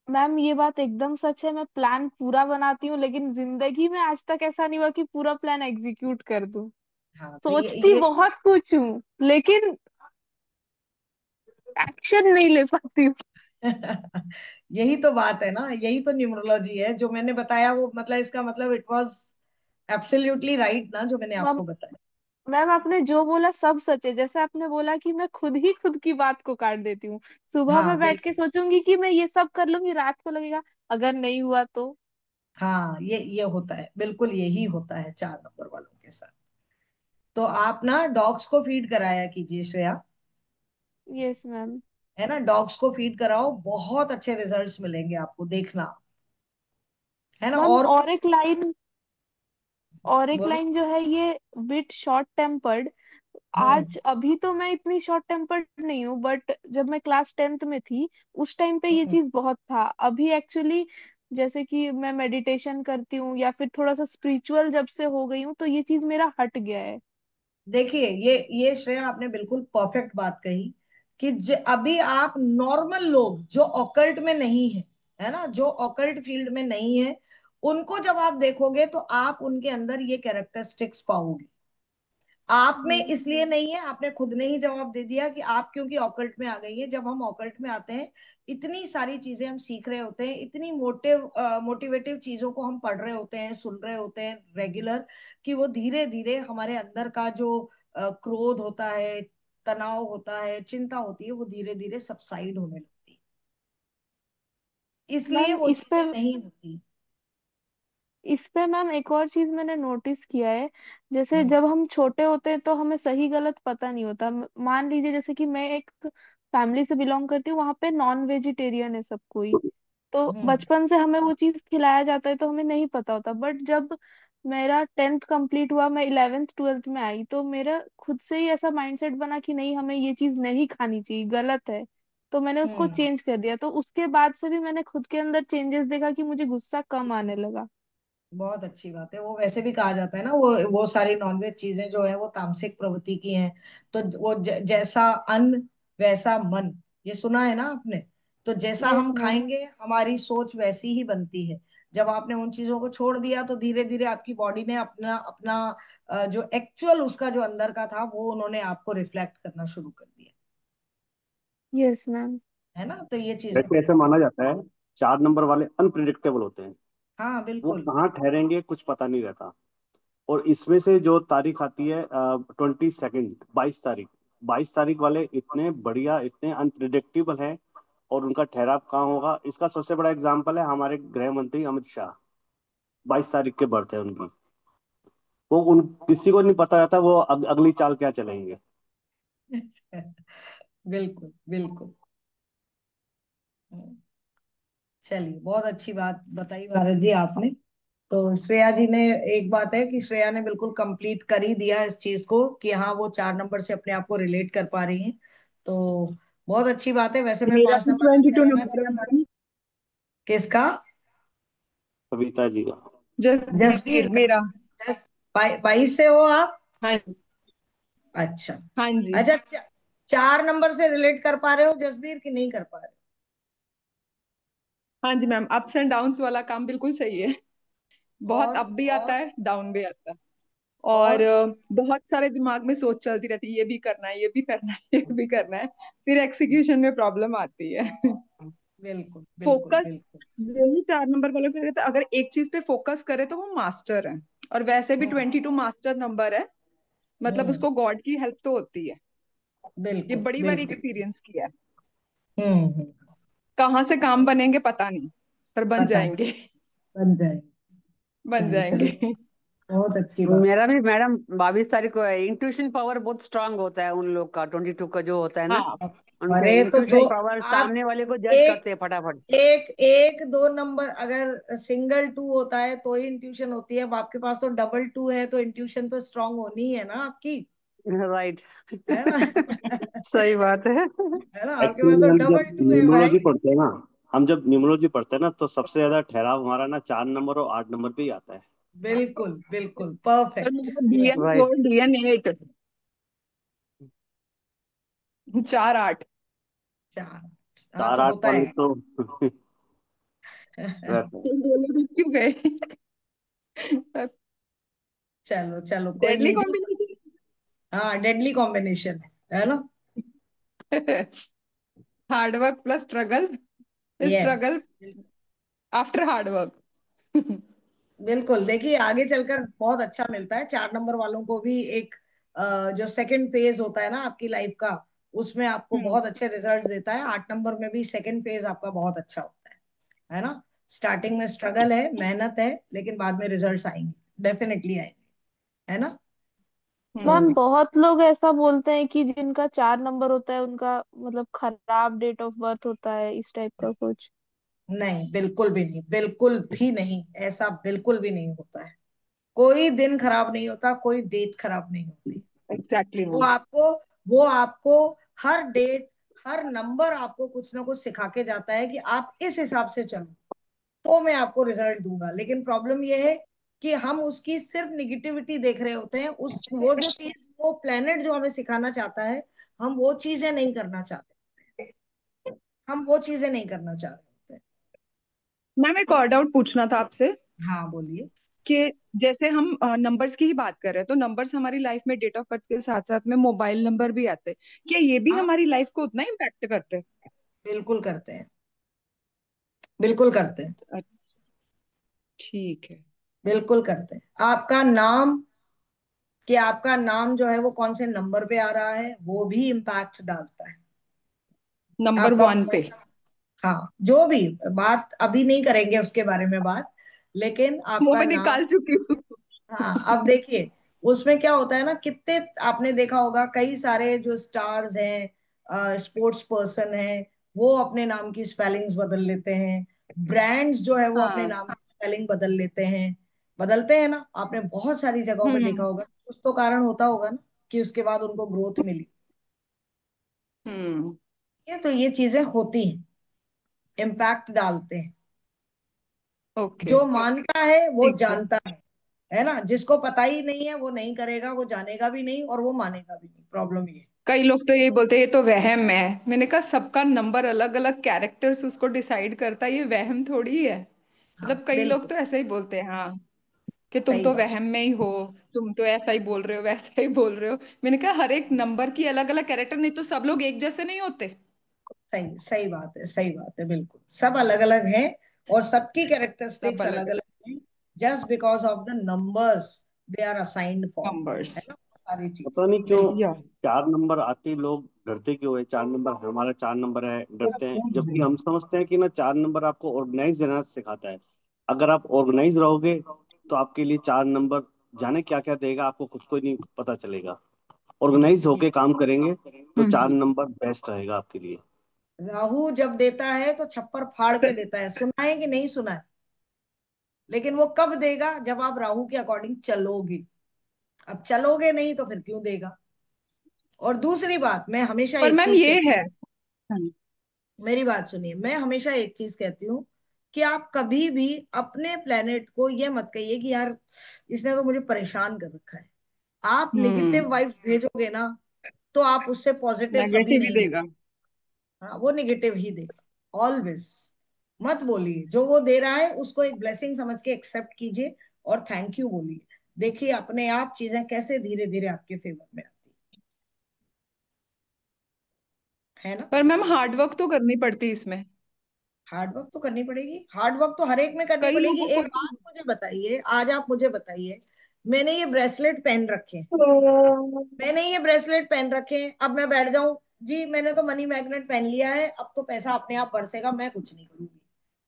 मैम ये बात एकदम सच है, मैं प्लान पूरा बनाती हूँ लेकिन जिंदगी में आज तक ऐसा नहीं हुआ कि पूरा प्लान एग्जीक्यूट कर दूं। हाँ तो सोचती ये बहुत कुछ हूँ लेकिन एक्शन नहीं ले पाती हूँ। यही तो बात है ना, यही तो न्यूमरोलॉजी है जो मैंने बताया, वो मतलब इसका मतलब इट वाज एब्सोल्युटली राइट ना जो मैंने मैम आपको बताया। मैम आपने जो बोला सब सच है। जैसे आपने बोला कि मैं खुद ही खुद की बात को काट देती हूँ। सुबह हाँ में बैठ के बिल्कुल। सोचूंगी कि मैं ये सब कर लूंगी, रात को लगेगा अगर नहीं हुआ तो। हाँ ये होता है, बिल्कुल यही होता है 4 नंबर वालों के साथ। तो आप ना डॉग्स को फीड कराया कीजिए श्रेया, यस मैम। है ना, डॉग्स को फीड कराओ, बहुत अच्छे रिजल्ट्स मिलेंगे आपको, देखना, है ना। मैम और और कुछ एक लाइन, और एक बोलो। लाइन जो है ये बिट शॉर्ट टेम्पर्ड। हम्म आज अभी तो मैं इतनी शॉर्ट टेम्पर्ड नहीं हूँ, बट जब मैं क्लास 10th में थी उस टाइम पे ये हम्म। चीज बहुत था। अभी एक्चुअली जैसे कि मैं मेडिटेशन करती हूँ या फिर थोड़ा सा स्पिरिचुअल जब से हो गई हूँ तो ये चीज मेरा हट गया है। देखिए ये श्रेया आपने बिल्कुल परफेक्ट बात कही कि अभी आप नॉर्मल लोग जो ऑकल्ट में नहीं है, है ना, जो ऑकल्ट फील्ड में नहीं है, उनको जब आप देखोगे तो आप उनके अंदर ये कैरेक्टरिस्टिक्स पाओगे। आप में हम्म। इसलिए नहीं है, आपने खुद ने ही जवाब दे दिया कि आप क्योंकि ऑकल्ट में आ गई है। जब हम ऑकल्ट में आते हैं, इतनी सारी चीजें हम सीख रहे होते हैं, इतनी मोटिवेटिव चीजों को हम पढ़ रहे होते हैं, सुन रहे होते हैं रेगुलर, कि वो धीरे धीरे हमारे अंदर का जो क्रोध होता है, तनाव होता है, चिंता होती है, वो धीरे धीरे सबसाइड होने लगती है। इसलिए मैम वो इस पे चीजें नहीं होती। मैम एक और चीज मैंने नोटिस किया है। जैसे हम्म जब हम छोटे होते हैं तो हमें सही गलत पता नहीं होता। मान लीजिए जैसे कि मैं एक फैमिली से बिलोंग करती हूँ, वहां पे नॉन वेजिटेरियन है सब कोई। तो हम्म बचपन से हमें वो चीज खिलाया जाता है तो हमें नहीं पता होता। बट जब मेरा 10th कंप्लीट हुआ, मैं 11th 12th में आई, तो मेरा खुद से ही ऐसा माइंडसेट बना कि नहीं, हमें ये चीज नहीं खानी चाहिए, गलत है। तो मैंने उसको हम्म। चेंज कर दिया। तो उसके बाद से भी मैंने खुद के अंदर चेंजेस देखा कि मुझे गुस्सा कम आने लगा। बहुत अच्छी बात है। वो वैसे भी कहा जाता है ना, वो सारी नॉनवेज चीजें जो है वो तामसिक प्रवृत्ति की हैं। तो वो जैसा अन्न वैसा मन, ये सुना है ना आपने। तो जैसा यस हम मैम। खाएंगे हमारी सोच वैसी ही बनती है। जब आपने उन चीजों को छोड़ दिया तो धीरे धीरे आपकी बॉडी ने अपना अपना जो एक्चुअल उसका जो अंदर का था वो उन्होंने आपको रिफ्लेक्ट करना शुरू कर दिया, यस मैम। है ना। तो ये चीजें वैसे होती ऐसा माना जाता है 4 नंबर वाले अनप्रिडिक्टेबल होते हैं। हैं। हाँ वो बिल्कुल। कहाँ ठहरेंगे कुछ पता नहीं रहता। और इसमें से जो तारीख आती है 22, 22 तारीख, 22 तारीख वाले इतने बढ़िया, इतने अनप्रिडिक्टेबल हैं। और उनका ठहराव कहाँ होगा, इसका सबसे बड़ा एग्जाम्पल है हमारे गृह मंत्री अमित शाह। 22 तारीख के बर्थ है उनकी। वो उन किसी को नहीं पता रहता वो अगली चाल क्या चलेंगे। बिल्कुल बिल्कुल। चलिए, बहुत अच्छी बात बताई भारत जी आपने। तो श्रेया जी ने, एक बात है कि श्रेया ने बिल्कुल कंप्लीट कर ही दिया इस चीज को कि हाँ वो 4 नंबर से अपने आप को रिलेट कर पा रही हैं। तो बहुत अच्छी बात है। वैसे मैं मेरा 5 नंबर भी ऐड 22 कराना नंबर है चाहूंगी। मैम। किसका? कविता जी का। जसवीर जसवीर का। मेरा। 22 से हो आप? हाँ। अच्छा। हाँ जी। अच्छा, 4 नंबर से रिलेट कर पा रहे हो जसवीर की नहीं कर पा रहे हाँ जी मैम, अप्स एंड डाउन्स वाला काम बिल्कुल सही है। हो? बहुत अप भी आता है, डाउन भी आता है। और और बहुत सारे दिमाग में सोच चलती रहती है, ये भी करना है, ये भी करना है, ये भी करना है। फिर एक्सिक्यूशन में प्रॉब्लम आती है। बिल्कुल बिल्कुल फोकस, बिल्कुल। यही 4 नंबर वालों को कहते हैं, अगर एक चीज पे फोकस करे तो वो मास्टर है। और वैसे भी हम्म 22 मास्टर नंबर है, मतलब हम्म। उसको गॉड की हेल्प तो होती है। ये बिल्कुल बड़ी बार बिल्कुल। एक्सपीरियंस किया है। हम्म। कहाँ से काम बनेंगे पता नहीं, पर बन पता नहीं, जाएंगे। बन जाएगी। बन चलिए चलिए, जाएंगे। बहुत अच्छी बात। मेरा भी मैडम 22 तारीख को है। इंट्यूशन पावर बहुत स्ट्रांग होता है उन लोग का, 22 का जो होता है ना, हाँ। उनके अरे तो दो, इंट्यूशन पावर आप सामने वाले को जज एक करते हैं फटाफट। एक एक 2 नंबर अगर सिंगल टू होता है तो ही इंट्यूशन होती है। अब आपके पास तो डबल टू है तो इंट्यूशन तो स्ट्रांग होनी है ना आपकी, राइट। है ना। सही बात है। है ना, आपके पास एक्चुअली तो हम जब डबल टू है न्यूमरोलॉजी भाई। पढ़ते हैं ना, हम जब न्यूमरोलॉजी पढ़ते हैं ना तो सबसे ज्यादा ठहराव हमारा ना 4 नंबर और 8 नंबर पे ही आता है। बिल्कुल बिल्कुल और परफेक्ट। मेरा यस। DN right. 4 डीएन 8। 4 8। 4। हाँ चार तो आठ होता वाले है। तो रहते हैं। बोले भी क्यों गए? चलो चलो कोई डेडली नहीं जो। कॉम्बिनेशन। हाँ डेडली कॉम्बिनेशन है ना। Hard work plus struggle, yes. Struggle after hard work. बिल्कुल देखिए आगे चलकर बहुत अच्छा मिलता है 4 नंबर वालों को भी एक जो सेकंड फेज होता है ना आपकी लाइफ का, उसमें आपको बहुत अच्छे रिजल्ट्स देता है। 8 नंबर में भी सेकंड फेज आपका बहुत अच्छा होता है ना। स्टार्टिंग में स्ट्रगल है, मेहनत है, लेकिन बाद में रिजल्ट्स आएंगे, डेफिनेटली आएंगे, है ना। तो मैम बहुत लोग ऐसा बोलते हैं कि जिनका 4 नंबर होता है उनका मतलब खराब डेट ऑफ बर्थ होता है, इस टाइप का कुछ। नहीं, बिल्कुल भी नहीं, बिल्कुल भी नहीं, ऐसा बिल्कुल भी नहीं होता है। कोई दिन खराब नहीं होता, कोई डेट खराब नहीं होती। एग्जैक्टली वो मैम। आपको वो आपको हर डेट, हर नंबर आपको कुछ ना कुछ सिखा के जाता है कि आप इस हिसाब से चलो तो मैं आपको रिजल्ट दूंगा। लेकिन प्रॉब्लम ये है कि हम उसकी सिर्फ निगेटिविटी देख रहे होते हैं, उस वो जो चीज, वो प्लेनेट जो हमें सिखाना चाहता है, हम वो चीजें नहीं करना चाहते। हम वो चीजें नहीं करना चाह रहे होते। मैम एक और डाउट पूछना था आपसे हाँ बोलिए। कि जैसे हम नंबर्स की ही बात कर रहे हैं, तो नंबर्स हमारी लाइफ में डेट ऑफ बर्थ के साथ साथ में मोबाइल नंबर भी आते हैं, क्या ये भी हाँ हमारी लाइफ को उतना इम्पैक्ट करते हैं? बिल्कुल करते हैं, बिल्कुल करते हैं, ठीक है। बिल्कुल करते हैं। आपका नाम, कि आपका नाम जो है वो कौन से नंबर पे आ रहा है, वो भी इम्पैक्ट डालता है। नंबर आपका 1 पे। हाँ जो भी बात, अभी नहीं करेंगे उसके बारे में बात, लेकिन वो आपका मैं नाम। निकाल चुकी हूँ। हाँ अब देखिए उसमें क्या होता है ना, कितने आपने देखा होगा कई सारे जो स्टार्स हैं, स्पोर्ट्स पर्सन हैं, वो अपने नाम की स्पेलिंग्स बदल लेते हैं। ब्रांड्स जो है वो अपने हाँ। नाम की स्पेलिंग बदल लेते हैं, बदलते हैं ना। आपने बहुत सारी जगहों में देखा हम्म। होगा, कुछ तो कारण होता होगा ना कि उसके बाद उनको ग्रोथ मिली। हम्म। ये तो ये चीजें होती हैं, इम्पैक्ट डालते हैं। ओके। जो मानता है वो ठीक है। जानता है ना। जिसको पता ही नहीं है वो नहीं करेगा, वो जानेगा भी नहीं और वो मानेगा भी नहीं। प्रॉब्लम ये है। कई लोग तो यही बोलते हैं ये तो वहम है। मैंने कहा सबका नंबर अलग अलग कैरेक्टर्स उसको डिसाइड करता है, ये वहम थोड़ी है। हाँ मतलब कई लोग बिल्कुल तो ऐसे ही बोलते हैं, हाँ, कि तुम सही तो बात। वहम में ही हो, तुम तो ऐसा ही बोल रहे हो, वैसा ही बोल रहे हो। मैंने कहा हर एक नंबर की अलग अलग कैरेक्टर, नहीं तो सब लोग एक जैसे नहीं होते। सही सही बात है, सही बात है, बिल्कुल सब अलग अलग हैं और सबकी सब कैरेक्टरिस्टिक्स अलग अलग अलग अलग हैं। Just because of the numbers they are assigned for, numbers. है ना, सारी चीज। पता नहीं क्यों बिल्कुल। या 4 नंबर आते ही लोग डरते क्यों है। 4 नंबर हमारा 4 नंबर है, डरते हैं। जबकि हम समझते हैं कि ना 4 नंबर आपको ऑर्गेनाइज रहना सिखाता है। अगर आप ऑर्गेनाइज रहोगे तो आपके लिए 4 नंबर जाने क्या क्या देगा, आपको खुद को ही नहीं पता चलेगा। ऑर्गेनाइज होके काम करेंगे तो चार हम्म। नंबर बेस्ट रहेगा आपके लिए। राहु जब देता है तो छप्पर फाड़ के देता है, सुना है कि नहीं सुना है। लेकिन वो कब देगा, जब आप राहु के अकॉर्डिंग चलोगे। अब चलोगे नहीं तो फिर क्यों देगा। और दूसरी बात, मैं हमेशा पर एक मैम चीज ये कहती है। हूँ, मेरी बात सुनिए, मैं हमेशा एक चीज कहती हूँ कि आप कभी भी अपने प्लेनेट को ये मत कहिए कि यार इसने तो मुझे परेशान कर रखा है। आप हम्म। निगेटिव वाइब्स भेजोगे ना, तो आप उससे पॉजिटिव कभी नेगेटिव ही नहीं ले। देगा। हाँ वो निगेटिव ही देगा ऑलवेज। मत बोलिए, जो वो दे रहा है उसको एक ब्लेसिंग समझ के एक्सेप्ट कीजिए और थैंक यू बोलिए। देखिए अपने आप चीजें कैसे धीरे धीरे आपके फेवर में आती है ना। पर मैम हार्ड वर्क तो करनी पड़ती है इसमें। हार्ड वर्क तो करनी पड़ेगी, हार्ड वर्क तो हर एक में करनी कई पड़ेगी। लोगों को एक बात मुझे बताइए, आज आप मुझे बताइए, मैंने ये ब्रेसलेट पहन रखे हैं, मैंने ये ब्रेसलेट पहन रखे हैं, अब मैं बैठ जाऊं जी मैंने तो मनी मैग्नेट पहन लिया है, अब तो पैसा अपने आप बरसेगा, मैं कुछ नहीं करूंगी,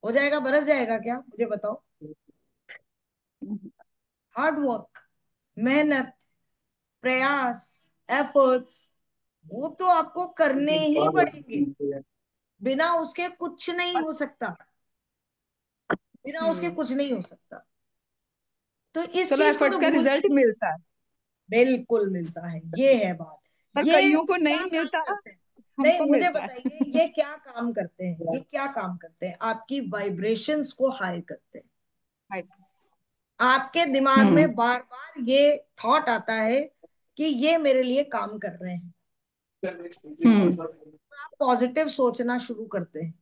हो जाएगा, बरस जाएगा क्या, मुझे बताओ। हार्ड वर्क, मेहनत, प्रयास, एफर्ट्स, वो तो आपको करने ही पड़ेंगे। बिना उसके कुछ नहीं हो सकता, बिना उसके हम्म। कुछ नहीं हो सकता। तो इस चलो चीज को एफर्ट्स तो का भूलना रिजल्ट नहीं है। मिलता है। बिल्कुल मिलता है, ये है बात। पर ये कईयों को नहीं क्या काम मिलता, करते हैं, नहीं हमको मुझे मिलता है। बताइए ये क्या काम करते हैं, ये क्या काम करते हैं, आपकी वाइब्रेशंस को हाई करते हैं। आपके दिमाग हम्म। में बार बार ये थॉट आता है कि ये मेरे लिए काम कर रहे हैं, आप पॉजिटिव सोचना शुरू करते हैं,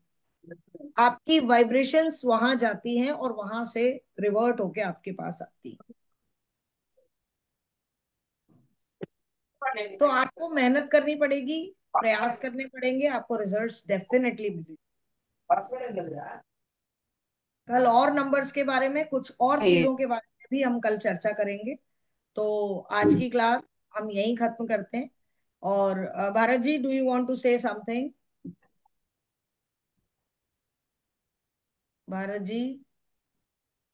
आपकी वाइब्रेशंस वहां जाती हैं और वहां से रिवर्ट होके आपके पास आती है। तो आपको मेहनत करनी पड़ेगी, प्रयास करने पड़ेंगे, आपको रिजल्ट्स डेफिनेटली मिलेंगे। कल और नंबर्स के बारे में, कुछ और चीजों के बारे में भी हम कल चर्चा करेंगे। तो आज की क्लास हम यहीं खत्म करते हैं। और Bharat ji, do you want to say something? Bharat ji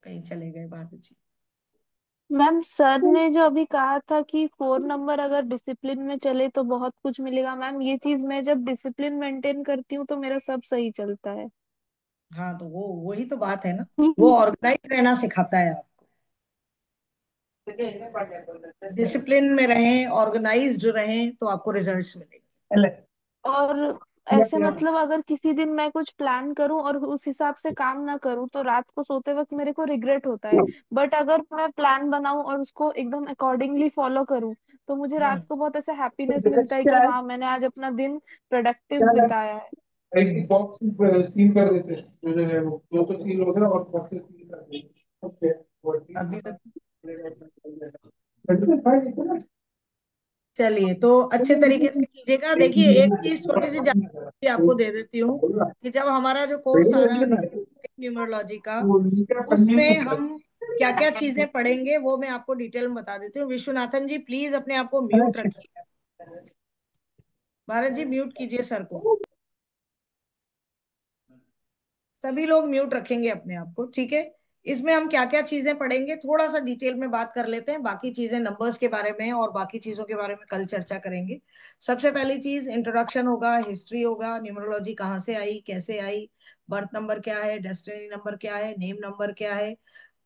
कहीं चले गए भारत जी? मैम सर ने जो अभी कहा था कि 4 नंबर अगर डिसिप्लिन में चले तो बहुत कुछ मिलेगा, मैम ये चीज मैं जब डिसिप्लिन मेंटेन करती हूँ तो मेरा सब सही चलता है। हाँ, तो वो वही तो बात है ना, वो ऑर्गेनाइज रहना सिखाता है आपको। डिसिप्लिन में रहें, ऑर्गेनाइज्ड रहें, तो आपको रिजल्ट्स मिलेंगे। और ऐसे मतलब अगर किसी दिन मैं कुछ प्लान करूं और उस हिसाब से काम ना करूं तो रात को सोते वक्त मेरे को रिग्रेट होता है। बट अगर मैं प्लान बनाऊं और उसको एकदम अकॉर्डिंगली फॉलो करूं तो मुझे रात को बहुत ऐसा हैप्पीनेस मिलता है कि हाँ मैंने आज अपना दिन प्रोडक्टिव बिताया है। एक बॉक्स सील कर देते हैं, जो है वो दो तो सील हो गया और बॉक्स सील कर देते। ओके, अभी तक वो चलिए, तो अच्छे तरीके से कीजिएगा। देखिए, एक चीज छोटी सी जानकारी आपको दे देती हूँ कि जब हमारा जो कोर्स आ रहा है न्यूमरोलॉजी का, उसमें हम क्या क्या चीजें पढ़ेंगे वो मैं आपको डिटेल में बता देती हूँ। विश्वनाथन जी प्लीज अपने आप को म्यूट रखिए। भारत जी म्यूट कीजिए सर को। सभी लोग म्यूट रखेंगे अपने आप को, ठीक है? इसमें हम क्या क्या चीजें पढ़ेंगे थोड़ा सा डिटेल में बात कर लेते हैं, बाकी चीजें नंबर्स के बारे में और बाकी चीजों के बारे में कल चर्चा करेंगे। सबसे पहली चीज इंट्रोडक्शन होगा, हिस्ट्री होगा, न्यूमरोलॉजी कहाँ से आई, कैसे आई, बर्थ नंबर क्या है, डेस्टिनी नंबर क्या है, नेम नंबर क्या है,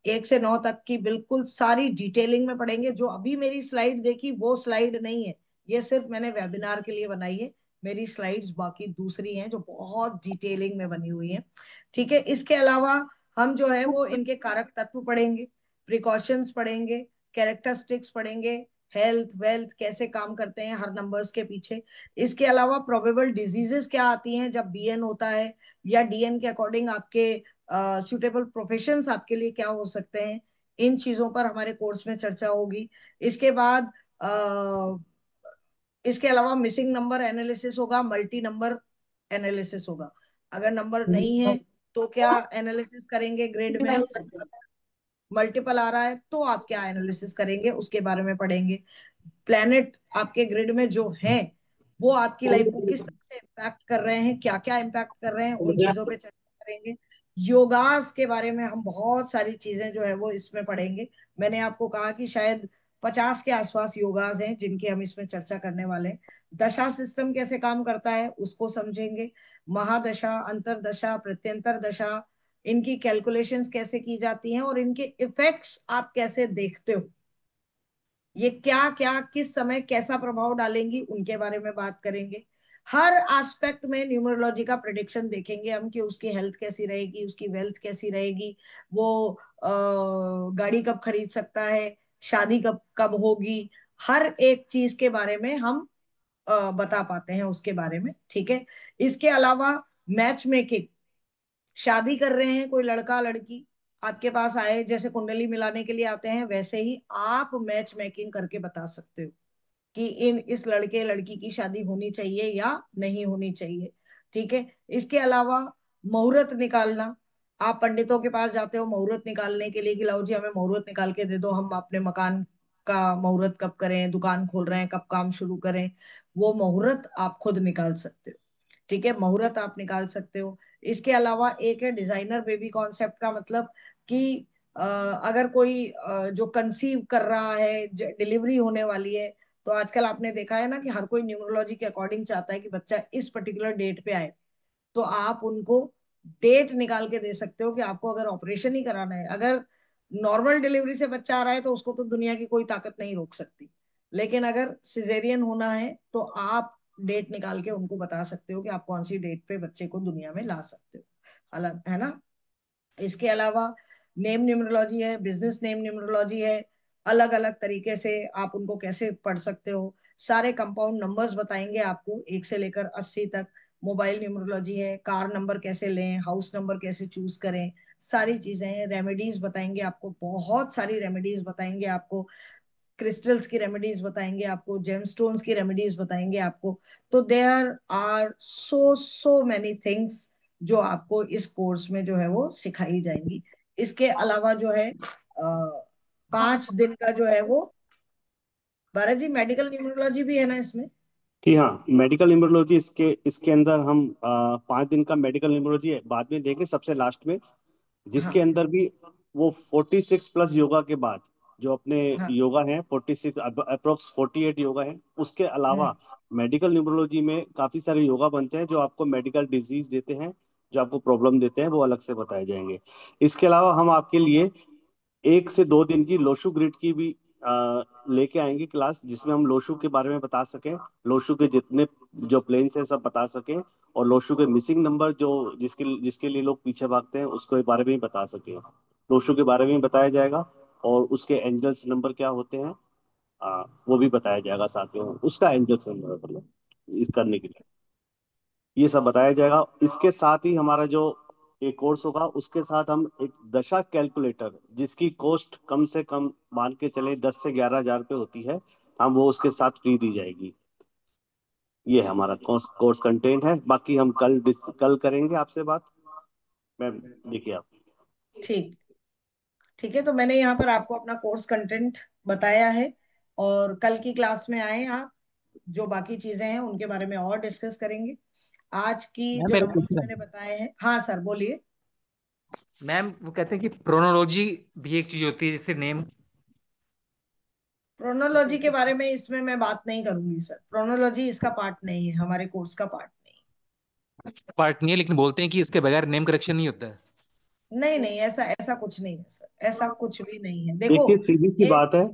1 से 9 तक की बिल्कुल सारी डिटेलिंग में पढ़ेंगे। जो अभी मेरी स्लाइड देखी वो स्लाइड नहीं है, ये सिर्फ मैंने वेबिनार के लिए बनाई है। मेरी स्लाइड्स बाकी दूसरी हैं जो बहुत डिटेलिंग में बनी हुई हैं, ठीक है? इसके अलावा हम जो है वो इनके कारक तत्व पढ़ेंगे, प्रिकॉशंस पढ़ेंगे, कैरेक्टरिस्टिक्स पढ़ेंगे, हेल्थ वेल्थ कैसे काम करते हैं हर नंबर्स के पीछे। इसके अलावा प्रोबेबल डिजीजेस क्या आती हैं जब बीएन होता है, या डीएन के अकॉर्डिंग आपके सुटेबल प्रोफेशंस आपके लिए क्या हो सकते हैं, इन चीजों पर हमारे कोर्स में चर्चा होगी। इसके बाद इसके अलावा मिसिंग नंबर एनालिसिस होगा, मल्टी नंबर एनालिसिस होगा। अगर नंबर नहीं है तो क्या एनालिसिस करेंगे ग्रिड में, मल्टीपल आ रहा है तो आप क्या एनालिसिस करेंगे उसके बारे में पढ़ेंगे। प्लैनेट आपके ग्रिड में जो हैं वो आपकी लाइफ को किस तरह से इम्पैक्ट कर रहे हैं, क्या क्या इम्पैक्ट कर रहे हैं, उन चीजों पे चर्चा करेंगे। योगास के बारे में हम बहुत सारी चीजें जो है वो इसमें पढ़ेंगे। मैंने आपको कहा कि शायद 50 के आसपास योगास हैं जिनकी हम इसमें चर्चा करने वाले हैं। दशा सिस्टम कैसे काम करता है उसको समझेंगे। महादशा, अंतरदशा, प्रत्यंतर दशा, इनकी कैलकुलेशंस कैसे की जाती हैं और इनके इफेक्ट्स आप कैसे देखते हो, ये क्या क्या किस समय कैसा प्रभाव डालेंगी, उनके बारे में बात करेंगे। हर एस्पेक्ट में न्यूमरोलॉजी का प्रिडिक्शन देखेंगे हम कि उसकी हेल्थ कैसी रहेगी, उसकी वेल्थ कैसी रहेगी, वो गाड़ी कब खरीद सकता है, शादी कब कब होगी, हर एक चीज के बारे में हम बता पाते हैं उसके बारे में, ठीक है? इसके अलावा मैच मेकिंग, शादी कर रहे हैं कोई लड़का लड़की आपके पास आए, जैसे कुंडली मिलाने के लिए आते हैं वैसे ही आप मैच मेकिंग करके बता सकते हो कि इस लड़के लड़की की शादी होनी चाहिए या नहीं होनी चाहिए, ठीक है? इसके अलावा मुहूर्त निकालना, आप पंडितों के पास जाते हो मुहूर्त निकालने के लिए कि लाओ जी हमें मुहूर्त निकाल के दे दो, हम अपने मकान का मुहूर्त कब करें, दुकान खोल रहे हैं कब काम शुरू करें, वो मुहूर्त आप खुद निकाल सकते हो, ठीक है? मुहूर्त आप निकाल सकते हो। इसके अलावा एक है डिजाइनर बेबी कॉन्सेप्ट का, मतलब कि अगर कोई जो कंसीव कर रहा है, डिलीवरी होने वाली है, तो आजकल आपने देखा है ना कि हर कोई न्यूमरोलॉजी के अकॉर्डिंग चाहता है कि बच्चा इस पर्टिकुलर डेट पे आए। तो आप उनको डेट निकाल के दे सकते हो कि आपको अगर ऑपरेशन ही कराना है, अगर नॉर्मल डिलीवरी से बच्चा आ रहा है तो उसको तो दुनिया की कोई ताकत नहीं रोक सकती, लेकिन अगर सिजेरियन होना है तो आप डेट निकाल के उनको बता सकते हो कि आप कौन सी डेट पे बच्चे को दुनिया में ला सकते हो, अलग है ना? इसके अलावा नेम न्यूमरोलॉजी है, बिजनेस नेम न्यूमरोलॉजी है, अलग अलग तरीके से आप उनको कैसे पढ़ सकते हो। सारे कंपाउंड नंबर्स बताएंगे आपको 1 से लेकर 80 तक। मोबाइल न्यूमरोलॉजी है, कार नंबर कैसे लें, हाउस नंबर कैसे चूज करें, सारी चीजें हैं। रेमेडीज बताएंगे आपको, बहुत सारी रेमेडीज बताएंगे आपको। क्रिस्टल्स की रेमेडीज बताएंगे आपको, जेमस्टोन्स की रेमेडीज बताएंगे आपको। तो there are so many things जो आपको इस कोर्स में जो है वो सिखाई जाएंगी। इसके अलावा जो है 5 दिन का जो है वो, भारत जी मेडिकल न्यूमरोलॉजी भी है ना इसमें? कि हाँ, मेडिकल न्यूमरोलॉजी इसके इसके अंदर हम 5 दिन का मेडिकल न्यूमरोलॉजी बाद में देंगे सबसे लास्ट में, जिसके हाँ अंदर भी वो 46 प्लस योगा के बाद जो अपने हाँ। योगा है 46 अप्रोक्स 48 योगा है, उसके हम्म। अलावा मेडिकल न्यूमरोलॉजी में काफी सारे योगा बनते हैं जो आपको मेडिकल डिजीज देते हैं, जो आपको प्रॉब्लम देते हैं, वो अलग से बताए जाएंगे। इसके अलावा हम आपके लिए 1 से 2 दिन की लोशु ग्रिड की भी लेके आएंगे क्लास, जिसमें हम लोशु के बारे में बता सकें, लोशु के जितने जो प्लेन्स हैं सब बता सकें, और लोशु के मिसिंग नंबर जो जिसके जिसके लिए लोग पीछे भागते हैं उसके बारे में भी बता सकें। लोशु के बारे में भी बताया जाएगा, और उसके एंजल्स नंबर क्या होते हैं वो भी बताया जाएगा साथ में, उसका एंजल्स नंबर मतलब इस करने के लिए ये सब बताया जाएगा। इसके साथ ही हमारा जो एक कोर्स होगा उसके साथ हम एक दशा कैलकुलेटर, जिसकी कॉस्ट कम से कम मान के चले 10 से 11 हजार रुपये होती है, हम वो उसके साथ फ्री दी जाएगी। ये हमारा कोर्स कोर्स कंटेंट है। बाकी हम कल करेंगे आपसे बात, मैम। देखिए आप। ठीक। ठीक है, तो मैंने यहाँ पर आपको अपना कोर्स कंटेंट बताया है, और कल की क्लास में आए आप, जो बाकी चीजें हैं उनके बारे में और डिस्कस करेंगे। आज की मैम जो मेरा नंबर्स क्वेश्चन मैंने है। बताए हैं, हाँ सर बोलिए। मैम वो कहते हैं कि प्रोनोलॉजी भी एक चीज होती है, जैसे नेम। प्रोनोलॉजी के बारे में इसमें मैं बात नहीं करूंगी सर, प्रोनोलॉजी इसका पार्ट नहीं है, हमारे कोर्स का पार्ट नहीं। पार्ट नहीं है, लेकिन बोलते हैं कि इसके बगैर नेम करेक्शन नहीं होता है। नहीं नहीं, ऐसा ऐसा कुछ नहीं है सर, ऐसा कुछ भी नहीं है। देखो, देखिए सीधी सी एक, बात है,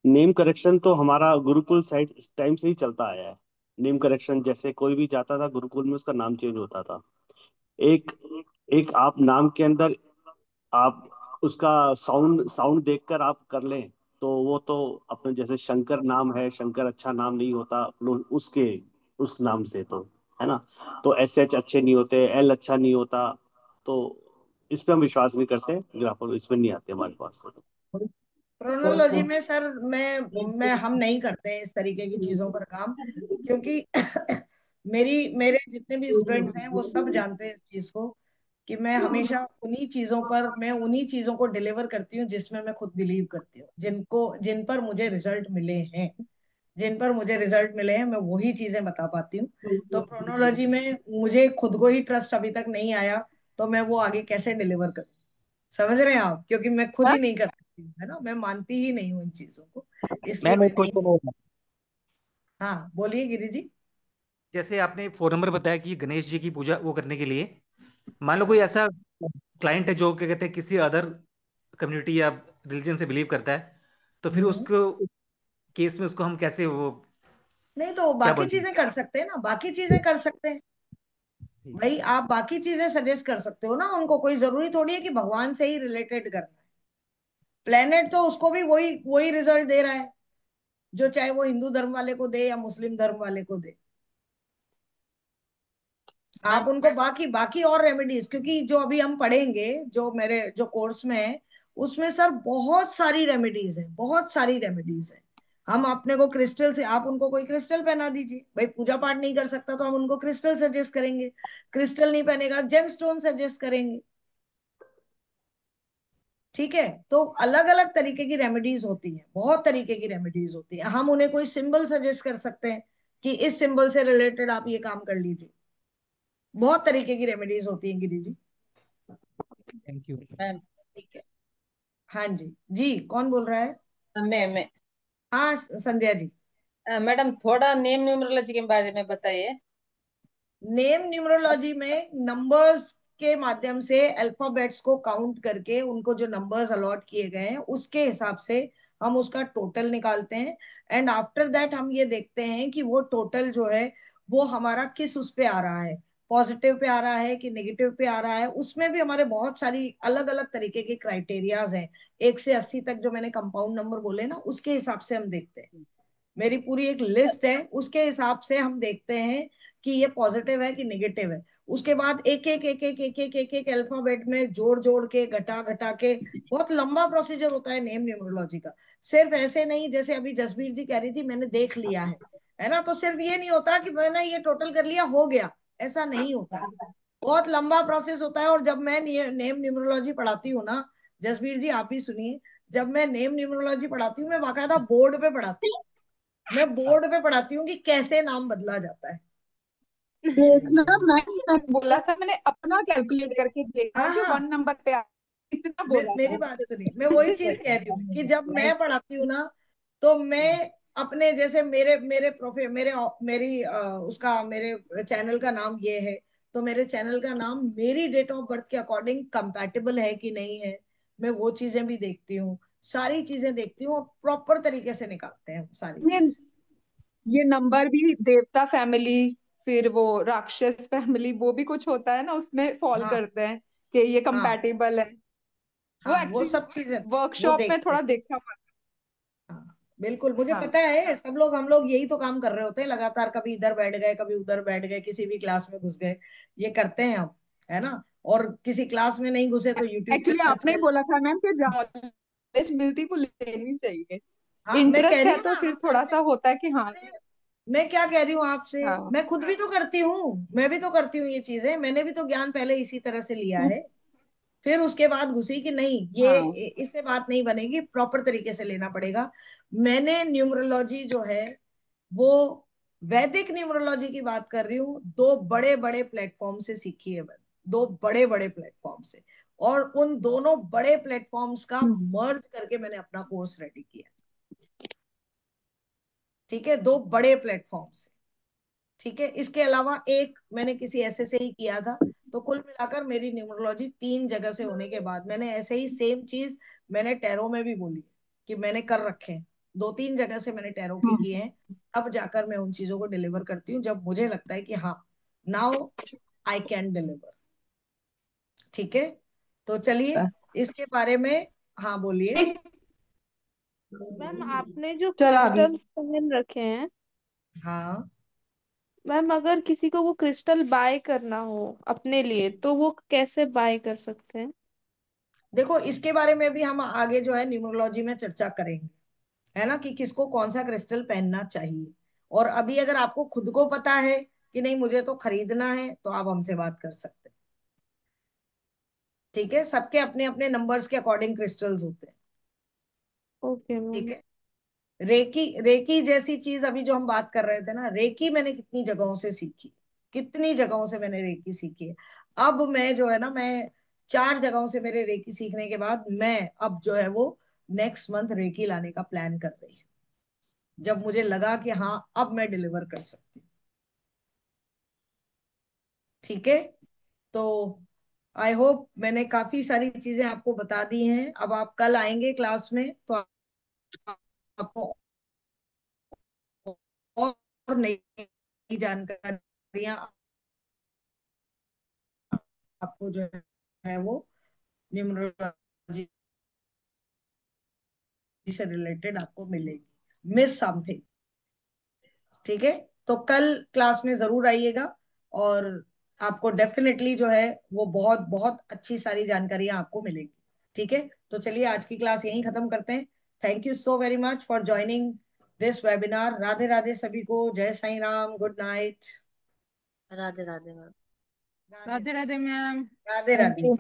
नेम करेक्शन तो हमारा गुरुकुल साइड टाइम से ही चलता आया है। नेम करेक्शन जैसे कोई भी जाता था गुरुकुल में, उसका नाम चेंज होता था। एक एक आप नाम के अंदर आप उसका साउंड साउंड देखकर आप कर लें, तो वो तो अपने जैसे शंकर नाम है, शंकर अच्छा नाम नहीं होता उसके उस नाम से तो, है ना। तो SH अच्छे नहीं होते, L अच्छा नहीं होता, तो इस पे हम विश्वास नहीं करते, ग्राफर इसमें नहीं आते हमारे पास। प्रोनोलॉजी में सर मैं हम नहीं करते हैं इस तरीके की चीजों पर काम, क्योंकि मेरे जितने भी स्टूडेंट्स हैं वो सब जानते हैं इस चीज को, कि मैं हमेशा उन्हीं चीजों को डिलीवर करती हूँ जिसमें मैं खुद बिलीव करती हूँ, जिन पर मुझे रिजल्ट मिले हैं। जिन पर मुझे रिजल्ट मिले हैं मैं वही चीजें बता पाती हूँ। तो प्रोनोलॉजी में मुझे खुद को ही ट्रस्ट अभी तक नहीं आया, तो मैं वो आगे कैसे डिलीवर करूँ? समझ रहे हैं आप? क्योंकि मैं खुद ही नहीं कर सकती हूँ, है ना, मैं मानती ही नहीं हूँ इन चीजों को, इसलिए मैम मैं एक नहीं। क्वेश्चन और है। हाँ बोलिए गिरी जी। जैसे आपने फोन नंबर बताया कि गणेश जी की पूजा वो करने के लिए, मान लो कोई ऐसा क्लाइंट है जो क्या कहते हैं किसी अदर कम्युनिटी या रिलीजन से बिलीव करता है, तो फिर हम्म। उसको केस में उसको हम कैसे वो नहीं तो क्या बाकी बोलते हैं? चीजें कर सकते हैं ना, बाकी चीजें कर सकते हैं। ठीक भाई आप बाकी चीजें सजेस्ट कर सकते हो ना उनको, कोई जरूरी थोड़ी है कि भगवान से ही रिलेटेड करना है। प्लेनेट तो उसको भी वही वही रिजल्ट दे रहा है, जो चाहे वो हिंदू धर्म वाले को दे या मुस्लिम धर्म वाले को दे। आप मैम उनको बाकी बाकी और रेमेडीज, क्योंकि जो अभी हम पढ़ेंगे, जो मेरे जो कोर्स में है, उसमें सर बहुत सारी रेमेडीज है, बहुत सारी रेमेडीज है। हम अपने को क्रिस्टल से, आप उनको कोई क्रिस्टल पहना दीजिए, भाई पूजा पाठ नहीं कर सकता तो हम उनको क्रिस्टल सजेस्ट करेंगे, क्रिस्टल नहीं पहनेगा जेम स्टोन सजेस्ट करेंगे। ठीक है, तो अलग अलग तरीके की रेमेडीज होती है, बहुत तरीके की रेमेडीज होती है। हम उन्हें कोई सिंबल सजेस्ट कर सकते हैं कि इस सिंबल से रिलेटेड आप ये काम कर लीजिए। बहुत तरीके की रेमेडीज होती है Giri ji. Thank you. Ma'am ठीक है। हाँ जी। जी कौन बोल रहा है? मैं हाँ संध्या जी। मैडम थोड़ा नेम न्यूमरोलॉजी के बारे में बताइए। नेम न्यूमरोलॉजी में नंबर्स के माध्यम से अल्फाबेट्स को काउंट करके उनको जो नंबर्स अलॉट किए गए हैं उसके हिसाब से हम उसका टोटल निकालते हैं। एंड आफ्टर दैट हम ये देखते हैं कि वो टोटल जो है वो हमारा किस उस पे आ रहा है। पॉजिटिव पे आ रहा है कि नेगेटिव पे आ रहा है, उसमें भी हमारे बहुत सारी अलग अलग तरीके के क्राइटेरियाज हैं। 1 से 80 तक जो मैंने कंपाउंड नंबर बोले ना, उसके हिसाब से हम देखते हैं। मेरी पूरी एक लिस्ट है, उसके हिसाब से हम देखते हैं कि ये पॉजिटिव है कि नेगेटिव है। उसके बाद एक एक एक एक एक एक एक एक अल्फाबेट में जोड़ जोड़ के, घटा घटा के, बहुत लंबा प्रोसीजर होता है नेम न्यूमरोलॉजी का। सिर्फ ऐसे नहीं, जैसे अभी जसबीर जी कह रही थी मैंने देख लिया है ना, तो सिर्फ ये नहीं होता कि मैंने ये टोटल कर लिया हो गया, ऐसा नहीं होता है। बहुत लंबा प्रोसेस होता है। और जब मैं नेम न्यूमरोलॉजी पढ़ाती हूँ ना, जसबीर जी आप ही सुनिए, जब मैं नेम न्यूमरोलॉजी पढ़ाती हूँ, मैं बाकायदा बोर्ड पे पढ़ाती हूँ। मैं बोर्ड पे पढ़ाती हूँ कि कैसे नाम बदला जाता है। देखना, मैंने बोला था, मैंने अपना कैलकुलेट करके देखा हाँ कि हाँ, 1 नंबर पे इतना बोला मेरी था। बात सुनिए, मैं वही चीज कह रही हूँ कि जब मैं पढ़ाती हूँ ना, तो मैं अपने जैसे मेरे मेरे प्रोफे मेरे मेरी उसका मेरे चैनल का नाम ये है, तो मेरे चैनल का नाम मेरी डेट ऑफ बर्थ के अकॉर्डिंग कंपैटिबल है कि नहीं है, मैं वो चीजें भी देखती हूँ, सारी चीजें देखती हूँ, और प्रॉपर तरीके से निकालते हैं सारी ये चीज। ये नंबर भी देवता फैमिली, फिर वो राक्षस फैमिली, वो भी कुछ होता है ना, उसमें फॉल हाँ करते हैं कि ये हाँ कंपैटिबल है। वो हाँ, वो एक्चुअली सब चीजें वो वर्कशॉप में देखते थोड़ा हैं। देखा पड़ा। हाँ बिल्कुल, मुझे हाँ पता है, सब लोग हम लोग यही तो काम कर रहे होते हैं लगातार, कभी इधर बैठ गए कभी उधर बैठ गए, किसी भी क्लास में घुस गए, ये करते हैं हम, है ना। और किसी क्लास में नहीं घुसे तो यूट्यूब पे एक्चुअली सर्च आपने ही कर बोला लिया। था मैम कि नॉलेज मिलती वो लेनी चाहिए। हाँ मैं कह इंटरेस्ट रही है हूँ तो ना, फिर हम थोड़ा करते सा हैं। होता है कि हाँ। अरे मैं क्या कह रही हूँ आपसे, हाँ मैं खुद भी तो करती हूँ, मैं भी तो करती हूँ ये चीजें, मैंने भी तो ज्ञान पहले इसी तरह से लिया है, फिर उसके बाद घुसी कि नहीं ये हाँ इससे बात नहीं बनेगी, प्रॉपर तरीके से लेना पड़ेगा। मैंने न्यूमरोलॉजी जो है वो वैदिक न्यूमरोलॉजी की बात कर रही हूँ, 2 बड़े बड़े प्लेटफॉर्म से सीखी है मैंने, 2 बड़े बड़े प्लेटफॉर्म से, और उन दोनों बड़े प्लेटफॉर्म्स का मर्ज करके मैंने अपना कोर्स रेडी किया। ठीक है, 2 बड़े प्लेटफॉर्म से। ठीक है, इसके अलावा एक मैंने किसी ऐसे से ही किया था। तो कुल मिलाकर मेरी न्यूमरोलॉजी 3 जगह से होने के बाद, मैंने ऐसे ही सेम चीज मैंने टैरो में भी बोली कि मैंने कर रखे हैं, 2-3 जगह से मैंने टैरो के किए हैं। अब जाकर मैं उन चीजों को डिलीवर करती हूँ जब मुझे लगता है कि हाँ, नाउ आई कैन डिलीवर। ठीक है, तो चलिए इसके बारे में, हाँ बोलिए। मैम आपने जो चल आगे। क्रिस्टल्स पहन रखे हैं, हाँ मैम अगर किसी को वो क्रिस्टल बाय करना हो अपने लिए तो वो कैसे बाय कर सकते हैं? देखो, इसके बारे में भी हम आगे जो है न्यूमरोलॉजी में चर्चा करेंगे, है ना, कि किसको कौन सा क्रिस्टल पहनना चाहिए। और अभी अगर आपको खुद को पता है कि नहीं मुझे तो खरीदना है, तो आप हमसे बात कर सकते हैं। ठीक है, सबके अपने अपने नंबर्स के अकॉर्डिंग क्रिस्टल्स होते हैं। ओके ठीक मैम। है, रेकी रेकी जैसी चीज अभी जो हम बात कर रहे थे ना, रेकी मैंने कितनी जगहों से सीखी, कितनी जगहों से मैंने रेकी सीखी है। अब मैं जो है ना, मैं 4 जगहों से मेरे रेकी सीखने के बाद मैं अब जो है वो नेक्स्ट मंथ रेकी लाने का प्लान कर रही हूँ, जब मुझे लगा कि हाँ अब मैं डिलीवर कर सकती हूँ। ठीक है, तो आई होप मैंने काफी सारी चीजें आपको बता दी हैं। अब आप कल आएंगे क्लास में तो आपको और नई जानकारियां, आपको जो है वो न्यूमरोलॉजी से रिलेटेड आपको मिलेगी, मिस समथिंग। ठीक है, तो कल क्लास में जरूर आइएगा, और आपको डेफिनेटली जो है वो बहुत बहुत अच्छी सारी जानकारियां आपको मिलेगी। ठीक है, तो चलिए आज की क्लास यहीं खत्म करते हैं। Thank you so very much for joining this webinar. Radhe Radhe सभी को, जय Sai Ram, good night. Radhe Radhe ma'am. Radhe Radhe Radhe ma'am. Radhe thank Radhe you. Ji.